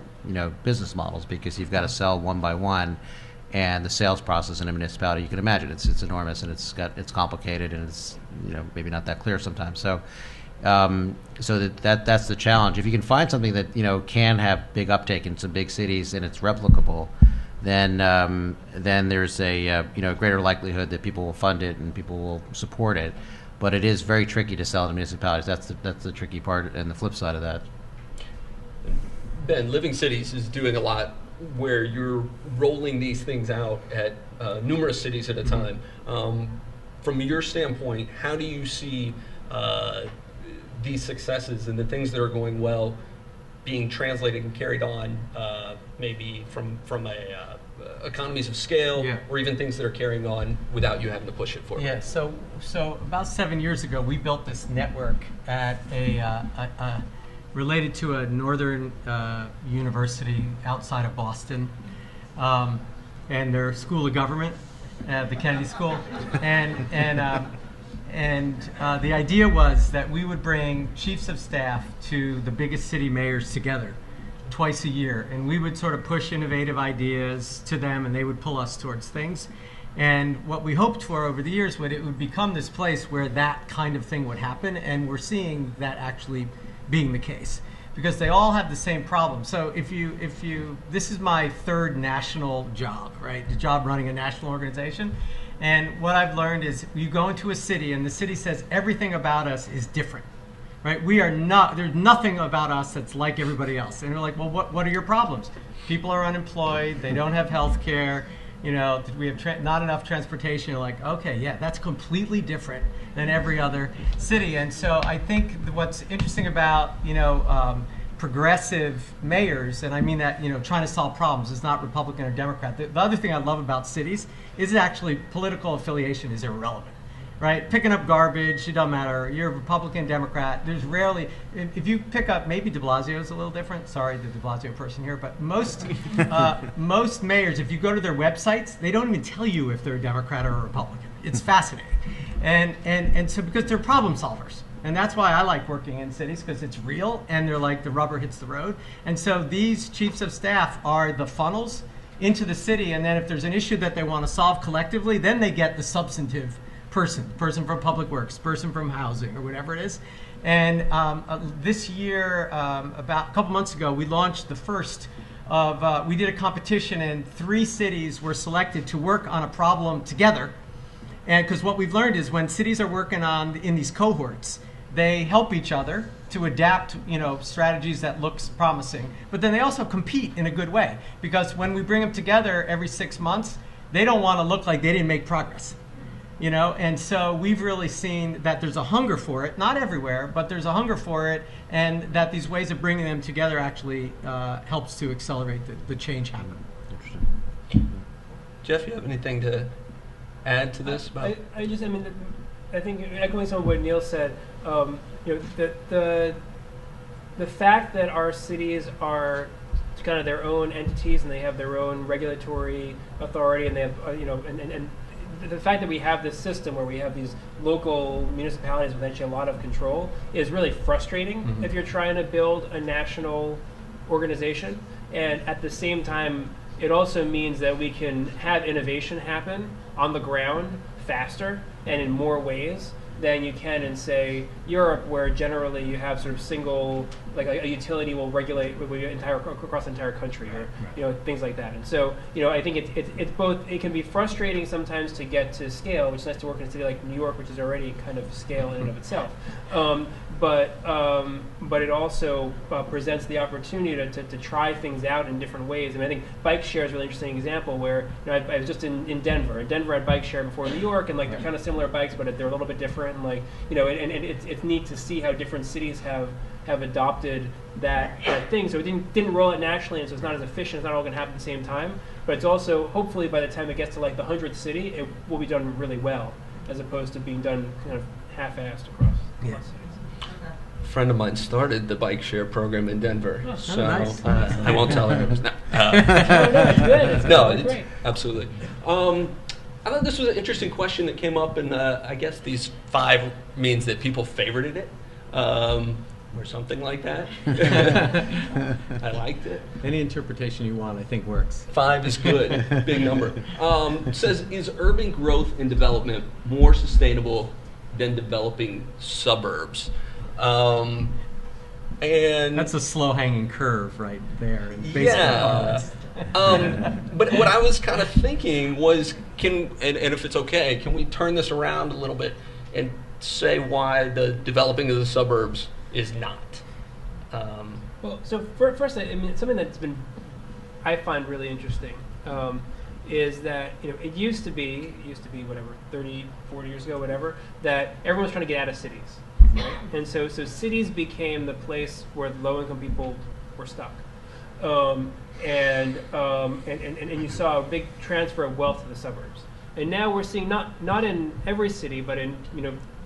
business models, because you've got to sell one by one, and the sales process in a municipality, you can imagine, it's enormous, and it's complicated, and it's maybe not that clear sometimes. So that's the challenge. If you can find something that can have big uptake in some big cities and it's replicable, then there's a greater likelihood that people will fund it and people will support it. But it is very tricky to sell to municipalities. That's the tricky part, and the flip side of that. Ben, Living Cities is doing a lot where you're rolling these things out at numerous cities at a time. From your standpoint, how do you see these successes and the things that are going well being translated and carried on, maybe from economies of scale, or even things that are carrying on without you having to push it forward? Yeah, so about 7 years ago, we built this network at a related to a northern university outside of Boston, and their school of government, the Kennedy School, and the idea was that we would bring chiefs of staff to the biggest city mayors together twice a year, and we would sort of push innovative ideas to them, and they would pull us towards things. And what we hoped for over the years would it would become this place where that kind of thing would happen, and we're seeing that actually being the case, because they all have the same problem. So if you this is my third national job, right? The job running a national organization. And what I've learned is you go into a city and the city says everything about us is different, right? We are not, there's nothing about us that's like everybody else. And they're like, well, what are your problems? People are unemployed, they don't have health care, we have not enough transportation. You're like, okay, yeah, that's completely different than every other city. And so I think what's interesting about, progressive mayors, and I mean that, trying to solve problems, is not Republican or Democrat. The other thing I love about cities is actually political affiliation is irrelevant, right? Picking up garbage, it doesn't matter. You're a Republican, Democrat. There's rarely, if you pick up, maybe de Blasio is a little different. Sorry, the de Blasio person here, but most most mayors, if you go to their websites, they don't even tell you if they're a Democrat or a Republican. It's fascinating, and so because they're problem solvers. And that's why I like working in cities, because it's real, and they're like the rubber hits the road. And so these chiefs of staff are the funnels into the city, and then if there's an issue that they want to solve collectively, then they get the substantive person from public works, person from housing, or whatever it is. And this year, about a couple months ago, we launched the first of, we did a competition and 3 cities were selected to work on a problem together. And because what we've learned is when cities are working on in these cohorts, they help each other to adapt, strategies that looks promising. But then they also compete in a good way, because when we bring them together every 6 months, they don't want to look like they didn't make progress. And so we've really seen that there's a hunger for it, not everywhere, but there's a hunger for it, and that these ways of bringing them together actually helps to accelerate the change happen. Interesting. Jeff, you have anything to add to this? I think echoing some of what Neil said, the fact that our cities are kind of their own entities and they have their own regulatory authority, and they have, and the fact that we have this system where we have these local municipalities with actually a lot of control is really frustrating if you're trying to build a national organization. And at the same time, it also means that we can have innovation happen on the ground faster and in more ways than you can in, say, Europe, where generally you have sort of single, like a utility will regulate across the entire country, or things like that. And so, I think it's both. It can be frustrating sometimes to get to scale, which is nice to work in a city like New York, which is already kind of scale in and of itself. But it also presents the opportunity to try things out in different ways. I think bike share is a really interesting example where I was just in Denver. And Denver had bike share before New York, and they're kind of similar bikes, but they're a little bit different. And it's neat to see how different cities have adopted that thing. So it didn't roll it nationally, and so it's not as efficient. It's not all going to happen at the same time. But it's also, hopefully, by the time it gets to like the 100th city, it will be done really well, as opposed to being done kind of half-assed across cities. A friend of mine started the bike share program in Denver, so nice. I won't tell her. No, It's good. no, It's it's great. Absolutely. I thought this was an interesting question that came up, and I guess these 5 means that people favorited it, or something like that. I liked it. Any interpretation you want, I think, works. 5 is good. Big number. It says, is urban growth and development more sustainable than developing suburbs? And That's a slow-hanging curve right there. In yeah. But what I was kind of thinking was, and if it's okay, can we turn this around a little bit and say why the developing of the suburbs is not? Well, so first, something that's been, I find really interesting, is that it used to be whatever 30, 40 years ago, whatever, that everyone was trying to get out of cities, right? And so cities became the place where low-income people were stuck, and you saw a big transfer of wealth to the suburbs. And now we're seeing not in every city, but in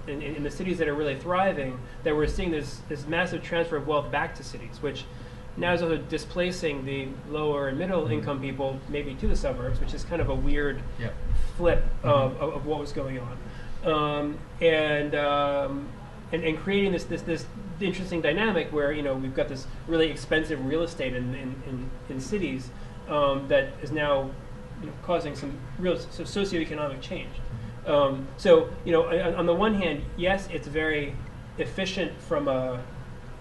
the cities that are really thriving, that we're seeing this massive transfer of wealth back to cities, which now is also displacing the lower and middle income people maybe to the suburbs, which is kind of a weird flip of what was going on, and creating this interesting dynamic where we've got this really expensive real estate in cities that is now causing some real socioeconomic change. So on the one hand, yes, it's very efficient from a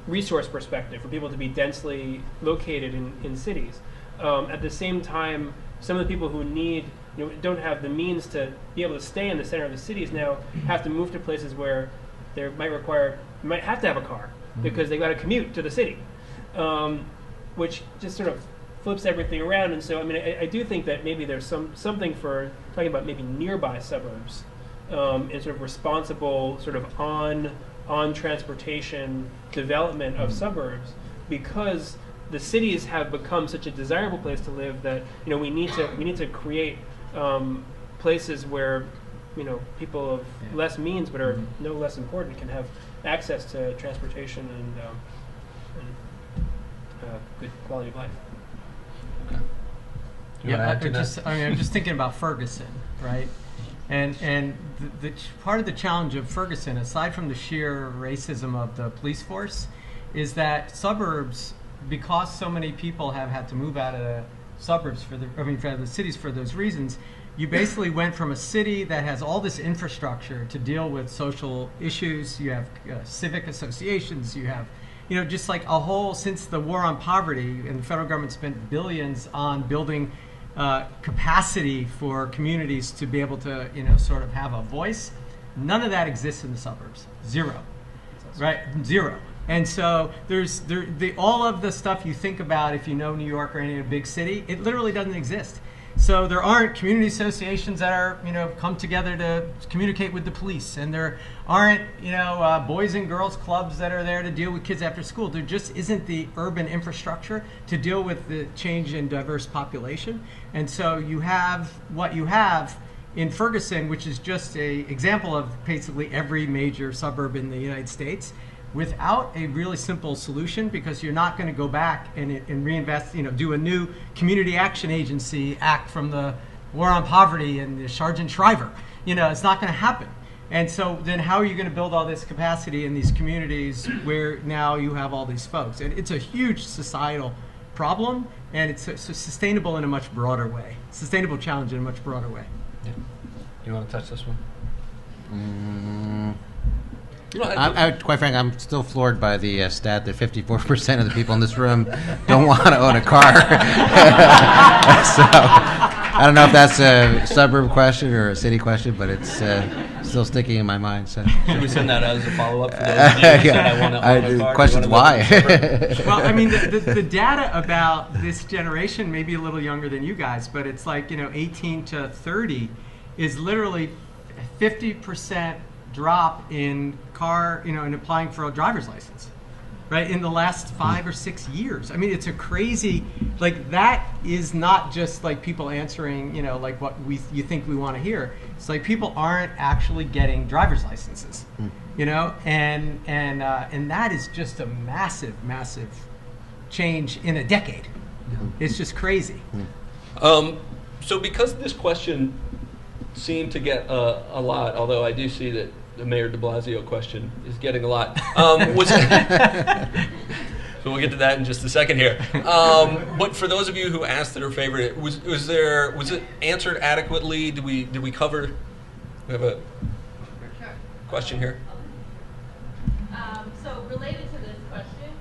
resource perspective for people to be densely located in cities. At the same time, some of the people who don't have the means to be able to stay in the center of the cities now have to move to places where they might have to have a car because they've got to commute to the city, which just sort of flips everything around. And so, I do think that maybe there's something for talking about maybe nearby suburbs and sort of responsible sort of on transportation development of suburbs, because the cities have become such a desirable place to live that we need to create places where people of less means but are no less important can have access to transportation and good quality of life. I'm just thinking about Ferguson, right? And the part of the challenge of Ferguson, aside from the sheer racism of the police force, is that suburbs, because so many people have had to move out of the suburbs out of the cities for those reasons, you basically went from a city that has all this infrastructure to deal with social issues. You have civic associations. You have, just like a whole, since the war on poverty, and the federal government spent billions on building capacity for communities to be able to, sort of have a voice. None of that exists in the suburbs. Zero. Right? Zero. And so all of the stuff you think about if you know New York or any big city, it literally doesn't exist. So there aren't community associations that are, come together to communicate with the police, and there aren't, boys and girls clubs that are there to deal with kids after school. There just isn't the urban infrastructure to deal with the change in diverse population. And so you have what you have in Ferguson, which is just an example of basically every major suburb in the United States, without a really simple solution, because you're not going to go back and reinvest, do a new community action agency act from the war on poverty and the Sergeant Shriver. It's not going to happen. And so then how are you going to build all this capacity in these communities where now you have all these folks? And it's a huge societal problem, and it's sustainable in a much broader way. Sustainable challenge in a much broader way. Yeah. You want to touch this one? Quite frankly, I'm still floored by the stat that 54% of the people in this room don't want to own a car. So I don't know if that's a suburb question or a city question, but it's still sticking in my mind. So should we send that as a follow-up for those of you who said I want to own a car? Questions why? Well, I mean, the data about this generation may be a little younger than you guys, but it's like 18 to 30 is literally 50% drop in car, in applying for a driver's license, right? In the last 5 or 6 years. I mean, it's a crazy, like, that is not just like people answering, like what you think we want to hear. It's like people aren't actually getting driver's licenses, and that is just a massive, massive change in a decade. It's just crazy. So because this question seemed to get a lot, although I do see that the Mayor de Blasio question is getting a lot. So we'll get to that in just a second here. But for those of you who asked it or favored it, was it answered adequately? Did we cover? We have a question here. So related to this question,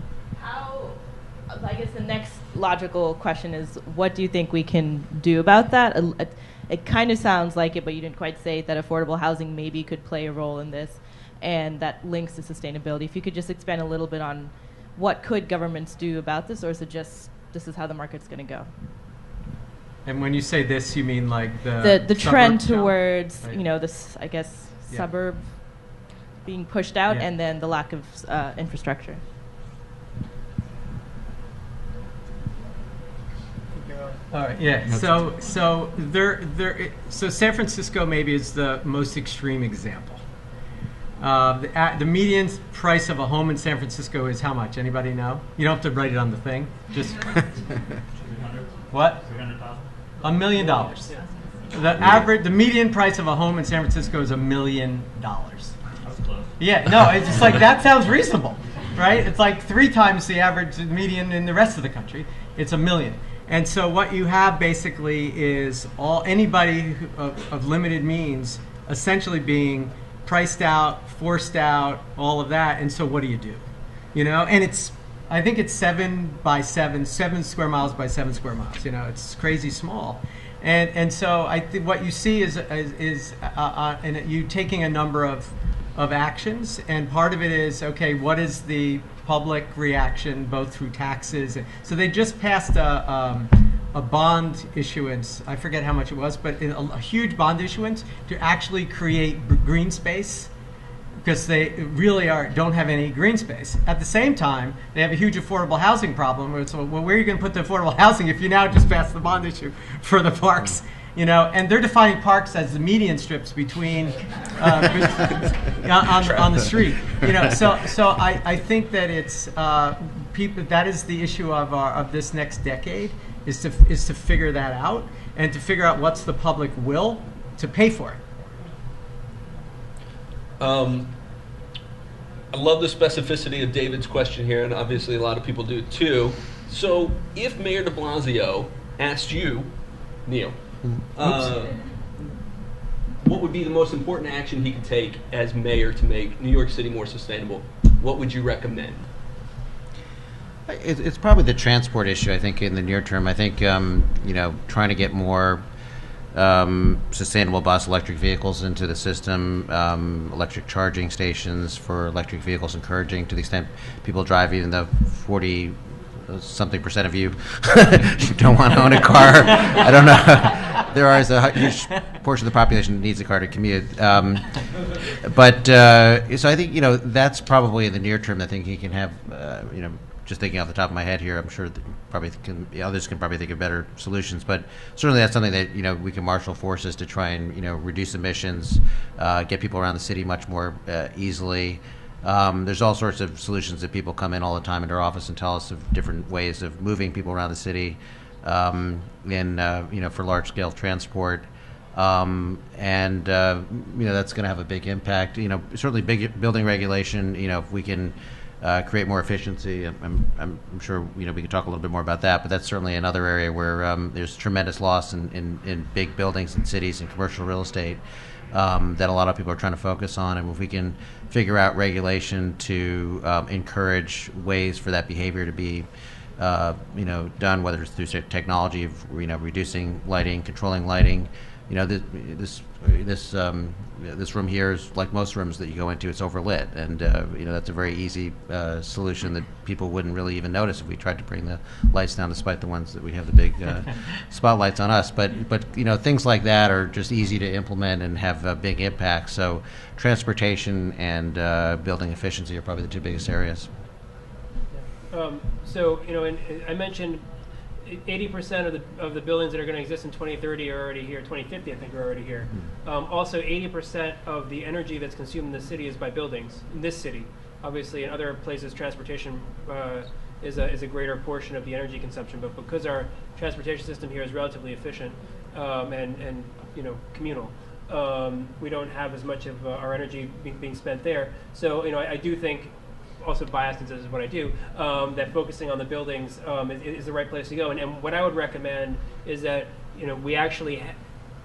I guess the next logical question is, what do you think we can do about that? It kind of sounds like it, but you didn't quite say that affordable housing maybe could play a role in this, and that links to sustainability. If you could just expand a little bit on what could governments do about this, or is it just this is how the market's going to go? And when you say this, you mean like the trend towards, right. This, I guess, suburb being pushed out, and then the lack of infrastructure. All right. Yeah. So San Francisco maybe is the most extreme example. The median price of a home in San Francisco is how much? Anybody know? You don't have to write it on the thing. Just what? $300,000. $1 million. The median price of a home in San Francisco is $1 million. That's close. Yeah. No, it's just like that sounds reasonable, right? It's like 3 times the average median in the rest of the country. It's $1 million. And so what you have basically is anybody of limited means essentially being priced out, forced out, all of that. And so what do? And I think it's 7 by 7 square miles by 7 square miles. It's crazy small. And so I think what you see is you taking a number of actions, and part of it is, okay, what is the public reaction, both through taxes? So they just passed a bond issuance. I forget how much it was, but a huge bond issuance to actually create green space, because they really don't have any green space. At the same time, they have a huge affordable housing problem. Where it's, well, where are you going to put the affordable housing if you now just pass the bond issue for the parks? And they're defining parks as the median strips between on the street. So I think that it's people. That is the issue of this next decade, is to figure that out, and to figure out what's the public will to pay for it. I love the specificity of David's question here, and obviously a lot of people do too. So if Mayor de Blasio asked you, Neil, would be the most important action he could take as mayor to make New York City more sustainable, what would you recommend? It's probably the transport issue, I think, in the near term. I think, trying to get more sustainable bus electric vehicles into the system, electric charging stations for electric vehicles, encouraging to the extent people drive, even though 40-something% of you don't want to own a car. I don't know. There is a huge portion of the population that needs a car to commute. So I think, that's probably in the near term. I think he can have, just thinking off the top of my head here, I'm sure that others can probably think of better solutions. But certainly that's something that we can marshal forces to try and reduce emissions, get people around the city much more easily. There's all sorts of solutions that people come in all the time into our office and tell us of different ways of moving people around the city, for large scale transport. That's going to have a big impact. Certainly big building regulation. If we can create more efficiency, I'm sure we can talk a little bit more about that. But that's certainly another area where there's tremendous loss in big buildings and cities and commercial real estate that a lot of people are trying to focus on. And if we can figure out regulation to encourage ways for that behavior to be done, whether it's through technology of reducing lighting, controlling lighting. This room here is like most rooms that you go into; it's overlit, and that's a very easy solution that people wouldn't really even notice if we tried to bring the lights down, despite the ones that we have the big spotlights on us. But things like that are just easy to implement and have a big impact. So transportation and building efficiency are probably the two biggest areas. And I mentioned 80% of the buildings that are going to exist in 2030 are already here. 2050, I think, are already here. Also, 80% of the energy that's consumed in the city is by buildings in this city. Obviously, in other places, transportation is a greater portion of the energy consumption. But because our transportation system here is relatively efficient and communal, we don't have as much of our energy being spent there. So I do think, also biased since this is what I do, that focusing on the buildings is the right place to go. And what I would recommend is that we actually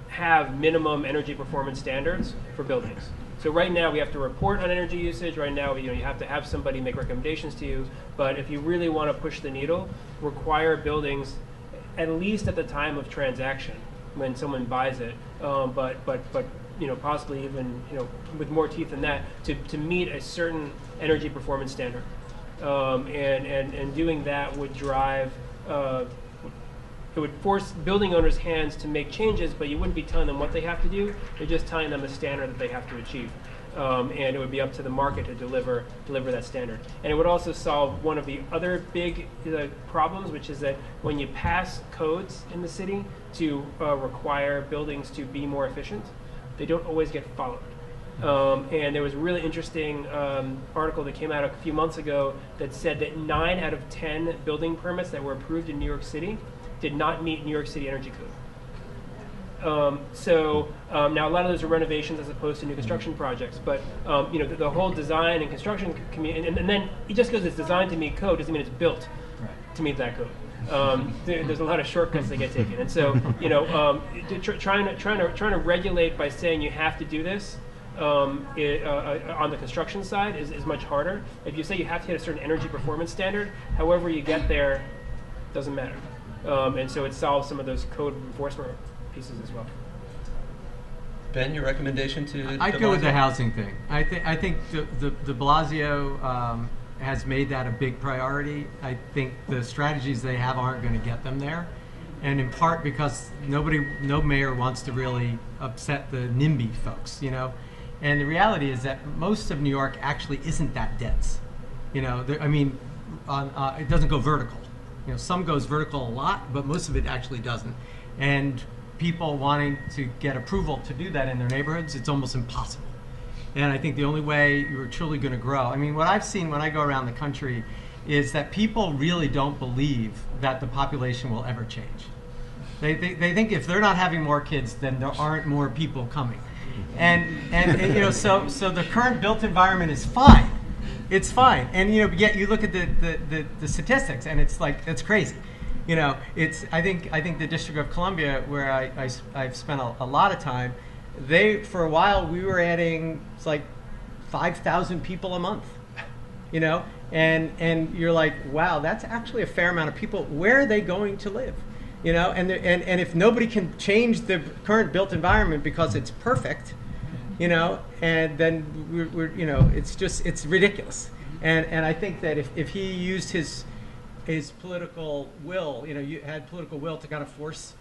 have minimum energy performance standards for buildings. So right now we have to report on energy usage. Right now you have to have somebody make recommendations to you. But if you really want to push the needle, require buildings at least at the time of transaction when someone buys it, but possibly even with more teeth than that, to meet a certain energy performance standard, and doing that would drive. It would force building owners' hands to make changes, but you wouldn't be telling them what they have to do. You're just telling them a standard that they have to achieve, and it would be up to the market to deliver that standard. And it would also solve one of the other big problems, which is that when you pass codes in the city to require buildings to be more efficient, they don't always get followed. And there was a really interesting article that came out a few months ago that said that 9 out of 10 building permits that were approved in New York City did not meet New York City Energy Code. Now a lot of those are renovations as opposed to new construction projects, but the whole design and construction community, and then just because it's designed to meet code doesn't mean it's built to meet that code. There's a lot of shortcuts that get taken, and so trying to regulate by saying you have to do this on the construction side is much harder. If you say you have to hit a certain energy performance standard, however you get there doesn't matter, and so it solves some of those code enforcement pieces as well. Ben, your recommendation to I'd go with the housing thing. I think de Blasio has made that a big priority. I think the strategies they have aren't going to get them there, and in part because no mayor wants to really upset the NIMBY folks, And the reality is that most of New York actually isn't that dense. It doesn't go vertical. Some goes vertical a lot, but most of it actually doesn't. And people wanting to get approval to do that in their neighborhoods, it's almost impossible. And I think the only way you're truly going to grow, what I've seen when I go around the country is that people really don't believe that the population will ever change. They think if they're not having more kids, then there aren't more people coming. And so the current built environment is fine. It's fine. And yet you look at the statistics, and it's like it's crazy. I think the District of Columbia, where I've spent a lot of time, for a while we were adding, it's like 5,000 people a month, you know, and you're like, wow, that's actually a fair amount of people. Where are they going to live? You know, and if nobody can change the current built environment because it's perfect, you know, and then we're you know, it's ridiculous. And I think that if he used his political will, you know, you had political will to kind of force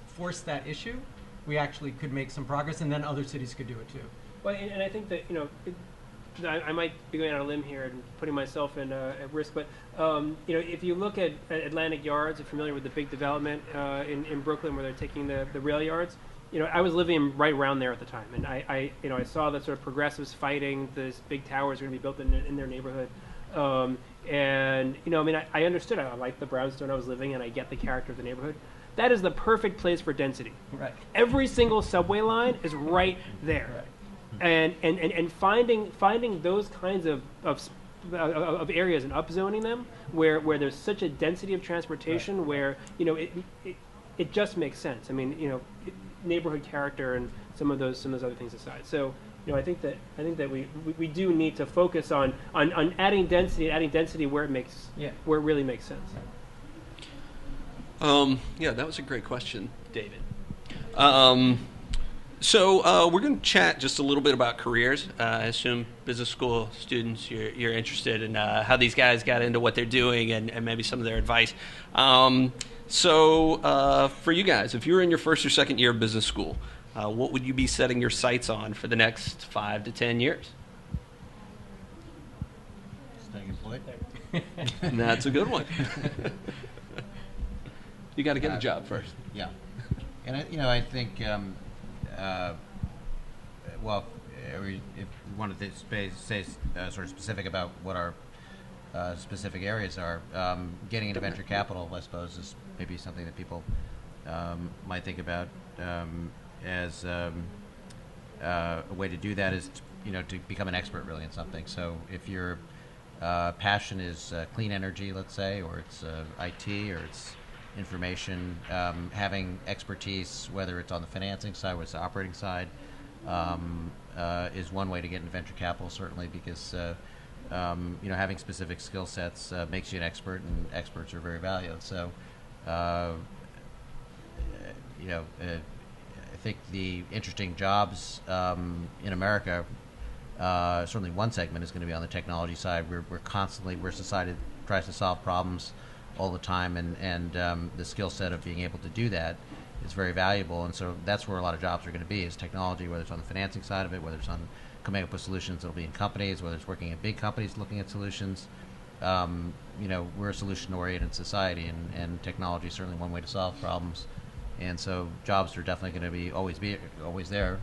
that issue, we actually could make some progress, and then other cities could do it too. Well, and I think that, you know, I might be going on a limb here and putting myself at risk, but you know, if you look at Atlantic Yards, if you're familiar with the big development in Brooklyn where they're taking the rail yards, you know, I was living right around there at the time, and I you know, I saw the sort of progressives fighting this big towers are going to be built in their neighborhood, and you know, I mean, I understood. I liked the brownstone I was living in. I get the character of the neighborhood. That is the perfect place for density. Right. Every single subway line is right there. Right. And finding those kinds of areas and upzoning them where there's such a density of transportation, right, where, you know, it just makes sense. I mean, you know, neighborhood character and some of those other things aside. So, you know, I think that we do need to focus on adding density where it really makes sense. Yeah, that was a great question, David. So we're going to chat just a little bit about careers. I assume business school students, you're interested in how these guys got into what they're doing and maybe some of their advice. So for you guys, if you were in your first or second year of business school, what would you be setting your sights on for the next 5 to 10 years? Staying employed. That's a good one. You got to get a job first. Yeah, and you know, I think well, if we wanted to say sort of specific about what our specific areas are, getting into venture capital, I suppose, is maybe something that people might think about as a way to do that is you know, to become an expert really in something. So if your passion is clean energy, let's say, or it's IT, or it's information, having expertise, whether it's on the financing side or it's the operating side, is one way to get into venture capital, certainly, because you know, having specific skill sets makes you an expert, and experts are very valuable. So, you know, I think the interesting jobs in America, certainly one segment is going to be on the technology side. We're society tries to solve problems all the time, and the skill set of being able to do that is very valuable, and so that's where a lot of jobs are going to be, is technology, whether it's on the financing side of it, whether it's on coming up with solutions that'll be in companies, whether it's working in big companies looking at solutions. You know, we're a solution-oriented society, and technology is certainly one way to solve problems, and so jobs are definitely going to be always there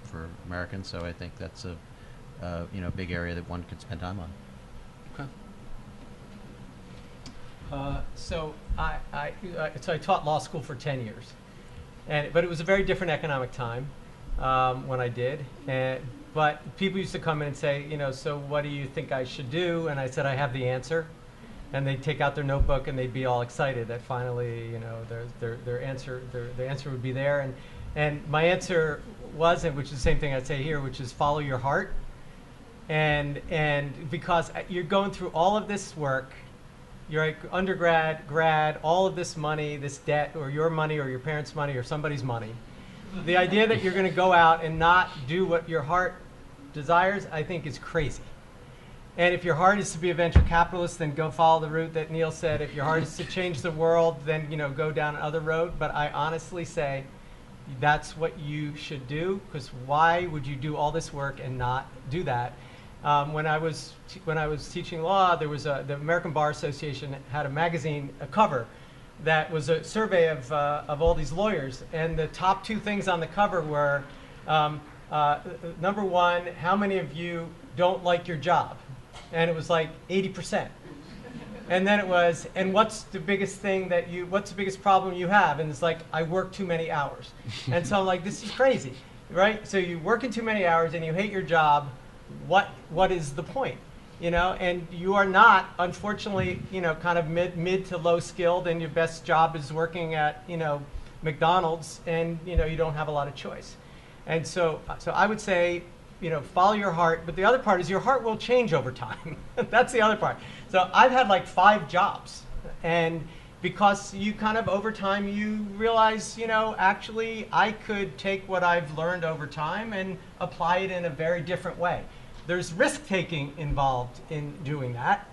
for Americans, so I think that's a you know, big area that one could spend time on. So I taught law school for 10 years, but it was a very different economic time when I did. But people used to come in and say, you know, so what do you think I should do? And I said, I have the answer. And they'd take out their notebook and they'd be all excited that finally, you know, their answer would be there. And my answer was, which is the same thing I'd say here, which is follow your heart. And because you're going through all of this work. You're like undergrad, grad, all of this money, this debt, or your money, or your parents' money, or somebody's money. The idea that you're going to go out and not do what your heart desires, I think, is crazy. And if your heart is to be a venture capitalist, then go follow the route that Neil said. If your heart is to change the world, then, you know, go down another road. But I honestly say that's what you should do, because why would you do all this work and not do that? When I was teaching law, there was the American Bar Association had a magazine, a cover, that was a survey of all these lawyers, and the top two things on the cover were, number one, how many of you don't like your job? And it was like 80%. And then it was, and what's the biggest problem you have? And it's like, I work too many hours. And so I'm like, this is crazy, right? So you work in too many hours and you hate your job. What is the point? You know, and you are not, unfortunately, you know, kind of mid to low skilled, and your best job is working at, you know, McDonald's, and, you know, you don't have a lot of choice. And so I would say, follow your heart. But the other part is your heart will change over time. That's the other part. So I've had like 5 jobs. And because you kind of over time, you realize, actually I could take what I've learned over time and apply it in a very different way. There's risk taking involved in doing that.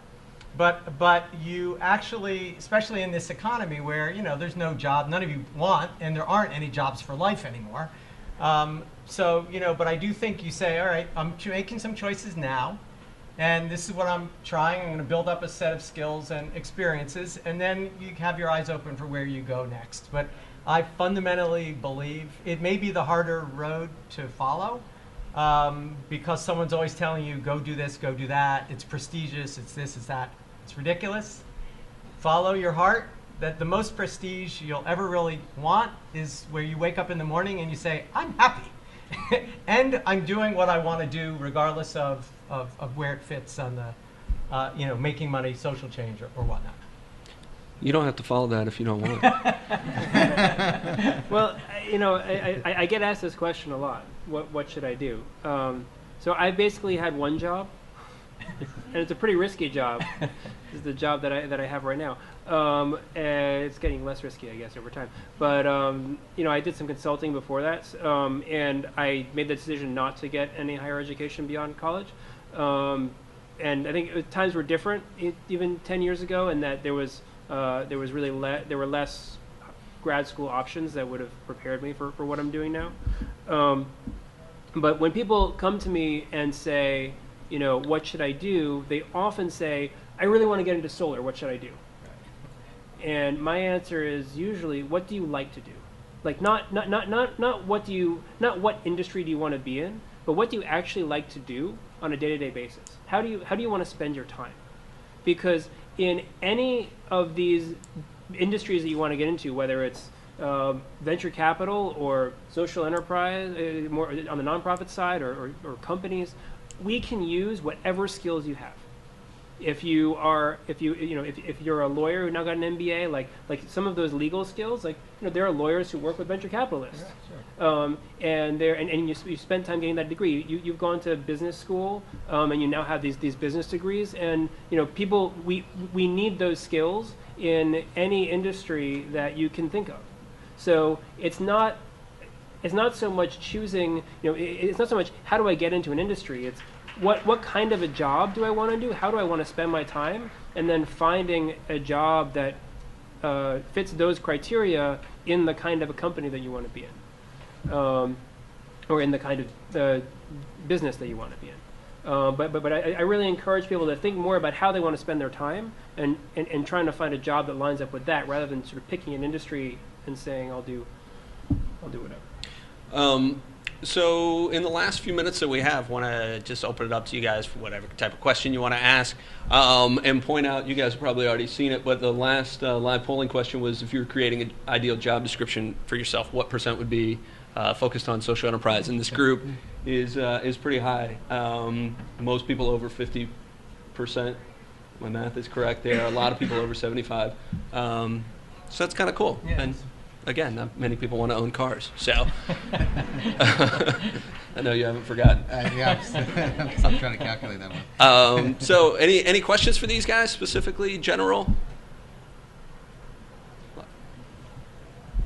But you actually, especially in this economy where, there's no job, none of you want, and there aren't any jobs for life anymore. But I do think you say, all right, I'm making some choices now, and this is what I'm trying. I'm going to build up a set of skills and experiences, and then you have your eyes open for where you go next. But I fundamentally believe it may be the harder road to follow, because someone's always telling you, go do this, go do that. It's prestigious, it's this, it's that. It's ridiculous. Follow your heart. That the most prestige you'll ever really want is where you wake up in the morning and you say, I'm happy. And I'm doing what I want to do regardless of where it fits on the, making money, social change, or whatnot. You don't have to follow that if you don't want. Well, I get asked this question a lot. What should I do? So I basically had one job, and it's a pretty risky job. This is the job that I have right now. And it's getting less risky, I guess, over time. But I did some consulting before that, and I made the decision not to get any higher education beyond college. And I think times were different even 10 years ago, and that there was really there were less grad school options that would have prepared me for what I'm doing now. But when people come to me and say, what should I do? They often say, I really want to get into solar. What should I do? And my answer is usually, what do you like to do? Like not what industry do you want to be in, but what do you actually like to do on a day-to-day basis? How do you want to spend your time? Because in any of these industries that you want to get into, whether it's venture capital or social enterprise, more on the nonprofit side, or companies, we can use whatever skills you have. If you're a lawyer who now got an MBA, like some of those legal skills, there are lawyers who work with venture capitalists, and you spend time getting that degree. You've gone to business school, and you now have these business degrees, and we need those skills in any industry that you can think of. So it's not so much choosing, it's not so much how do I get into an industry. It's what kind of a job do I want to do? How do I want to spend my time? And then finding a job that fits those criteria in the kind of a company that you want to be in, or in the kind of business that you want to be in. But I really encourage people to think more about how they want to spend their time and trying to find a job that lines up with that, rather than sort of picking an industry and saying I'll do whatever. So in the last few minutes that we have, want to just open it up to you guys for whatever type of question you want to ask, and point out, you guys have probably already seen it, but the last live polling question was, if you were creating an ideal job description for yourself, what % would be focused on social enterprise? And this group is pretty high. Most people over 50%. My math is correct there. A lot of people over 75. So that's kind of cool. Yeah. And again, not many people want to own cars, so I know you haven't forgotten. Yeah, I'm trying to calculate that one. So any questions for these guys, specifically, general?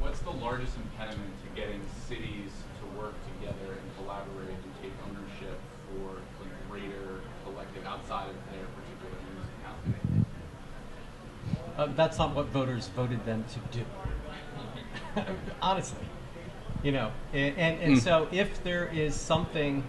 What's the largest impediment to getting cities to work together and collaborate and take ownership for the greater collective outside of their particular municipality? That's not what voters voted them to do. Honestly, so if there is something,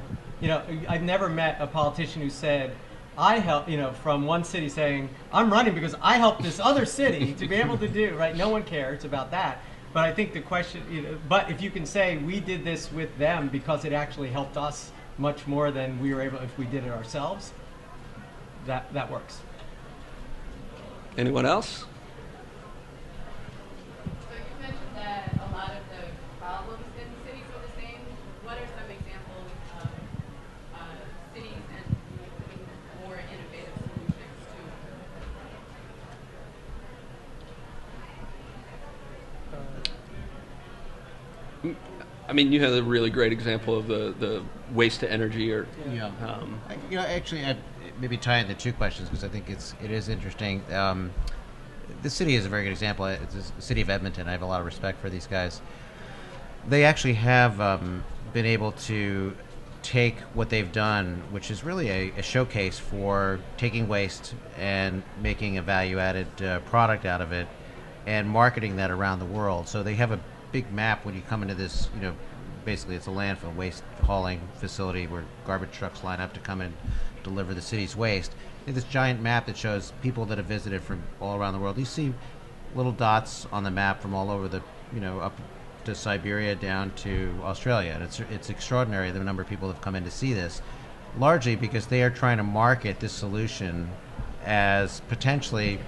I've never met a politician who said, I help, from one city saying, I'm running because I helped this other city to be able to do, right? No one cares about that. But I think the question, but if you can say we did this with them because it actually helped us much more than we were able if we did it ourselves, that works. Anyone else? I mean, you had a really great example of the waste to energy, or Actually, I'd maybe tie into two questions because I think it is interesting. The city is a very good example. It's the city of Edmonton. I have a lot of respect for these guys. They actually have been able to take what they've done, which is really a showcase for taking waste and making a value-added product out of it and marketing that around the world. So they have a big map when you come into this, basically it's a landfill waste hauling facility where garbage trucks line up to come and deliver the city's waste. They have this giant map that shows people that have visited from all around the world. You see little dots on the map from all over the, up to Siberia down to Australia. And it's extraordinary the number of people that have come in to see this, largely because they are trying to market this solution as potentially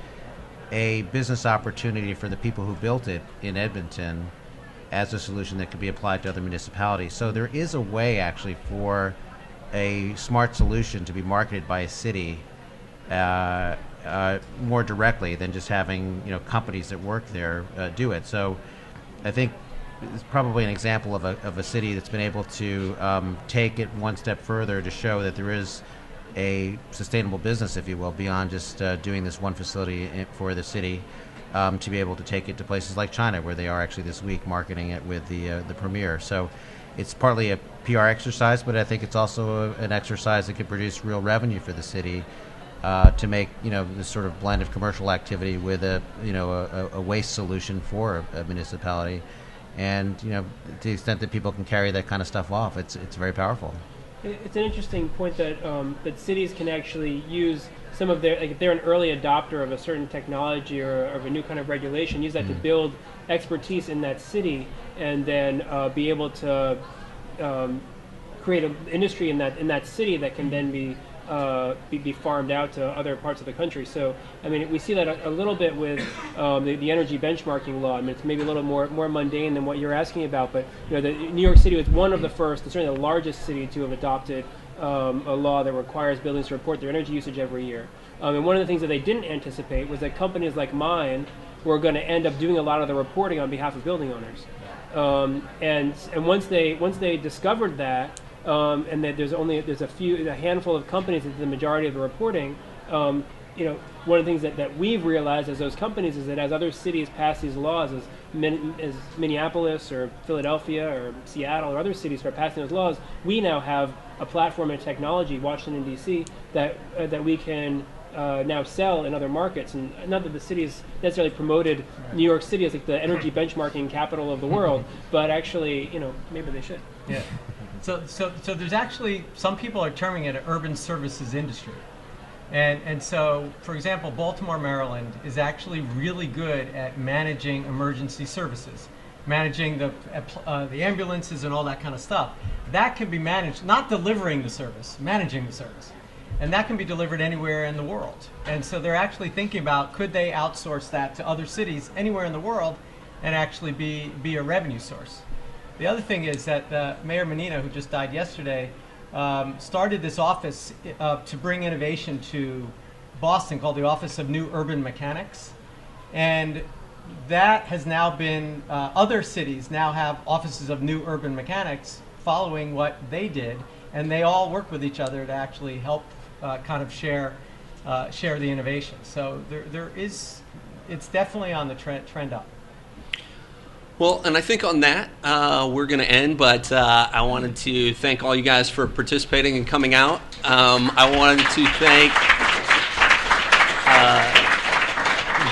a business opportunity for the people who built it in Edmonton as a solution that could be applied to other municipalities. So there is a way actually for a smart solution to be marketed by a city more directly than just having companies that work there do it. So I think it's probably an example of a city that's been able to take it one step further to show that there is a sustainable business, if you will, beyond just doing this one facility for the city, to be able to take it to places like China, where they are actually this week marketing it with the premier. So it's partly a PR exercise, but I think it's also an exercise that could produce real revenue for the city to make this sort of blend of commercial activity with a waste solution for a municipality. And to the extent that people can carry that kind of stuff off, it's very powerful. It's an interesting point that that cities can actually use some of their, like if they're an early adopter of a certain technology or of a new kind of regulation, use that to build expertise in that city, and then be able to create an industry in that city that can then be farmed out to other parts of the country. So, I mean, we see that a little bit with the energy benchmarking law. I mean, it's maybe a little more mundane than what you're asking about, but New York City was one of the first, and certainly the largest city to have adopted a law that requires buildings to report their energy usage every year. And one of the things that they didn't anticipate was that companies like mine were going to end up doing a lot of the reporting on behalf of building owners. And once they discovered that, and that there's a handful of companies that do the majority of the reporting. One of the things that we've realized as those companies is that as other cities pass these laws, as Minneapolis or Philadelphia or Seattle or other cities start passing those laws, we now have a platform and technology, Washington D.C., that we can now sell in other markets. And not that the city has necessarily promoted New York City as like the energy benchmarking capital of the world, but actually, maybe they should. Yeah. So there's actually, some people are terming it an urban services industry. And so, for example, Baltimore, Maryland is actually really good at managing emergency services, managing the ambulances and all that kind of stuff. That can be managed, not delivering the service, managing the service. And that can be delivered anywhere in the world. And so they're actually thinking about, could they outsource that to other cities anywhere in the world and actually be a revenue source? The other thing is that Mayor Menino, who just died yesterday, started this office to bring innovation to Boston called the Office of New Urban Mechanics. And that has now been, other cities now have offices of new urban mechanics following what they did. And they all work with each other to actually help kind of share the innovation. So it's definitely on the trend up. Well, and I think on that, we're going to end, but I wanted to thank all you guys for participating and coming out. I wanted to thank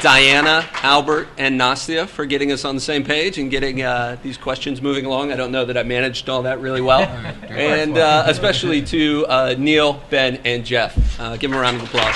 Diana, Albert, and Nastia for getting us on the same page and getting these questions moving along. I don't know that I managed all that really well. And especially to Neil, Ben, and Jeff. Give them a round of applause.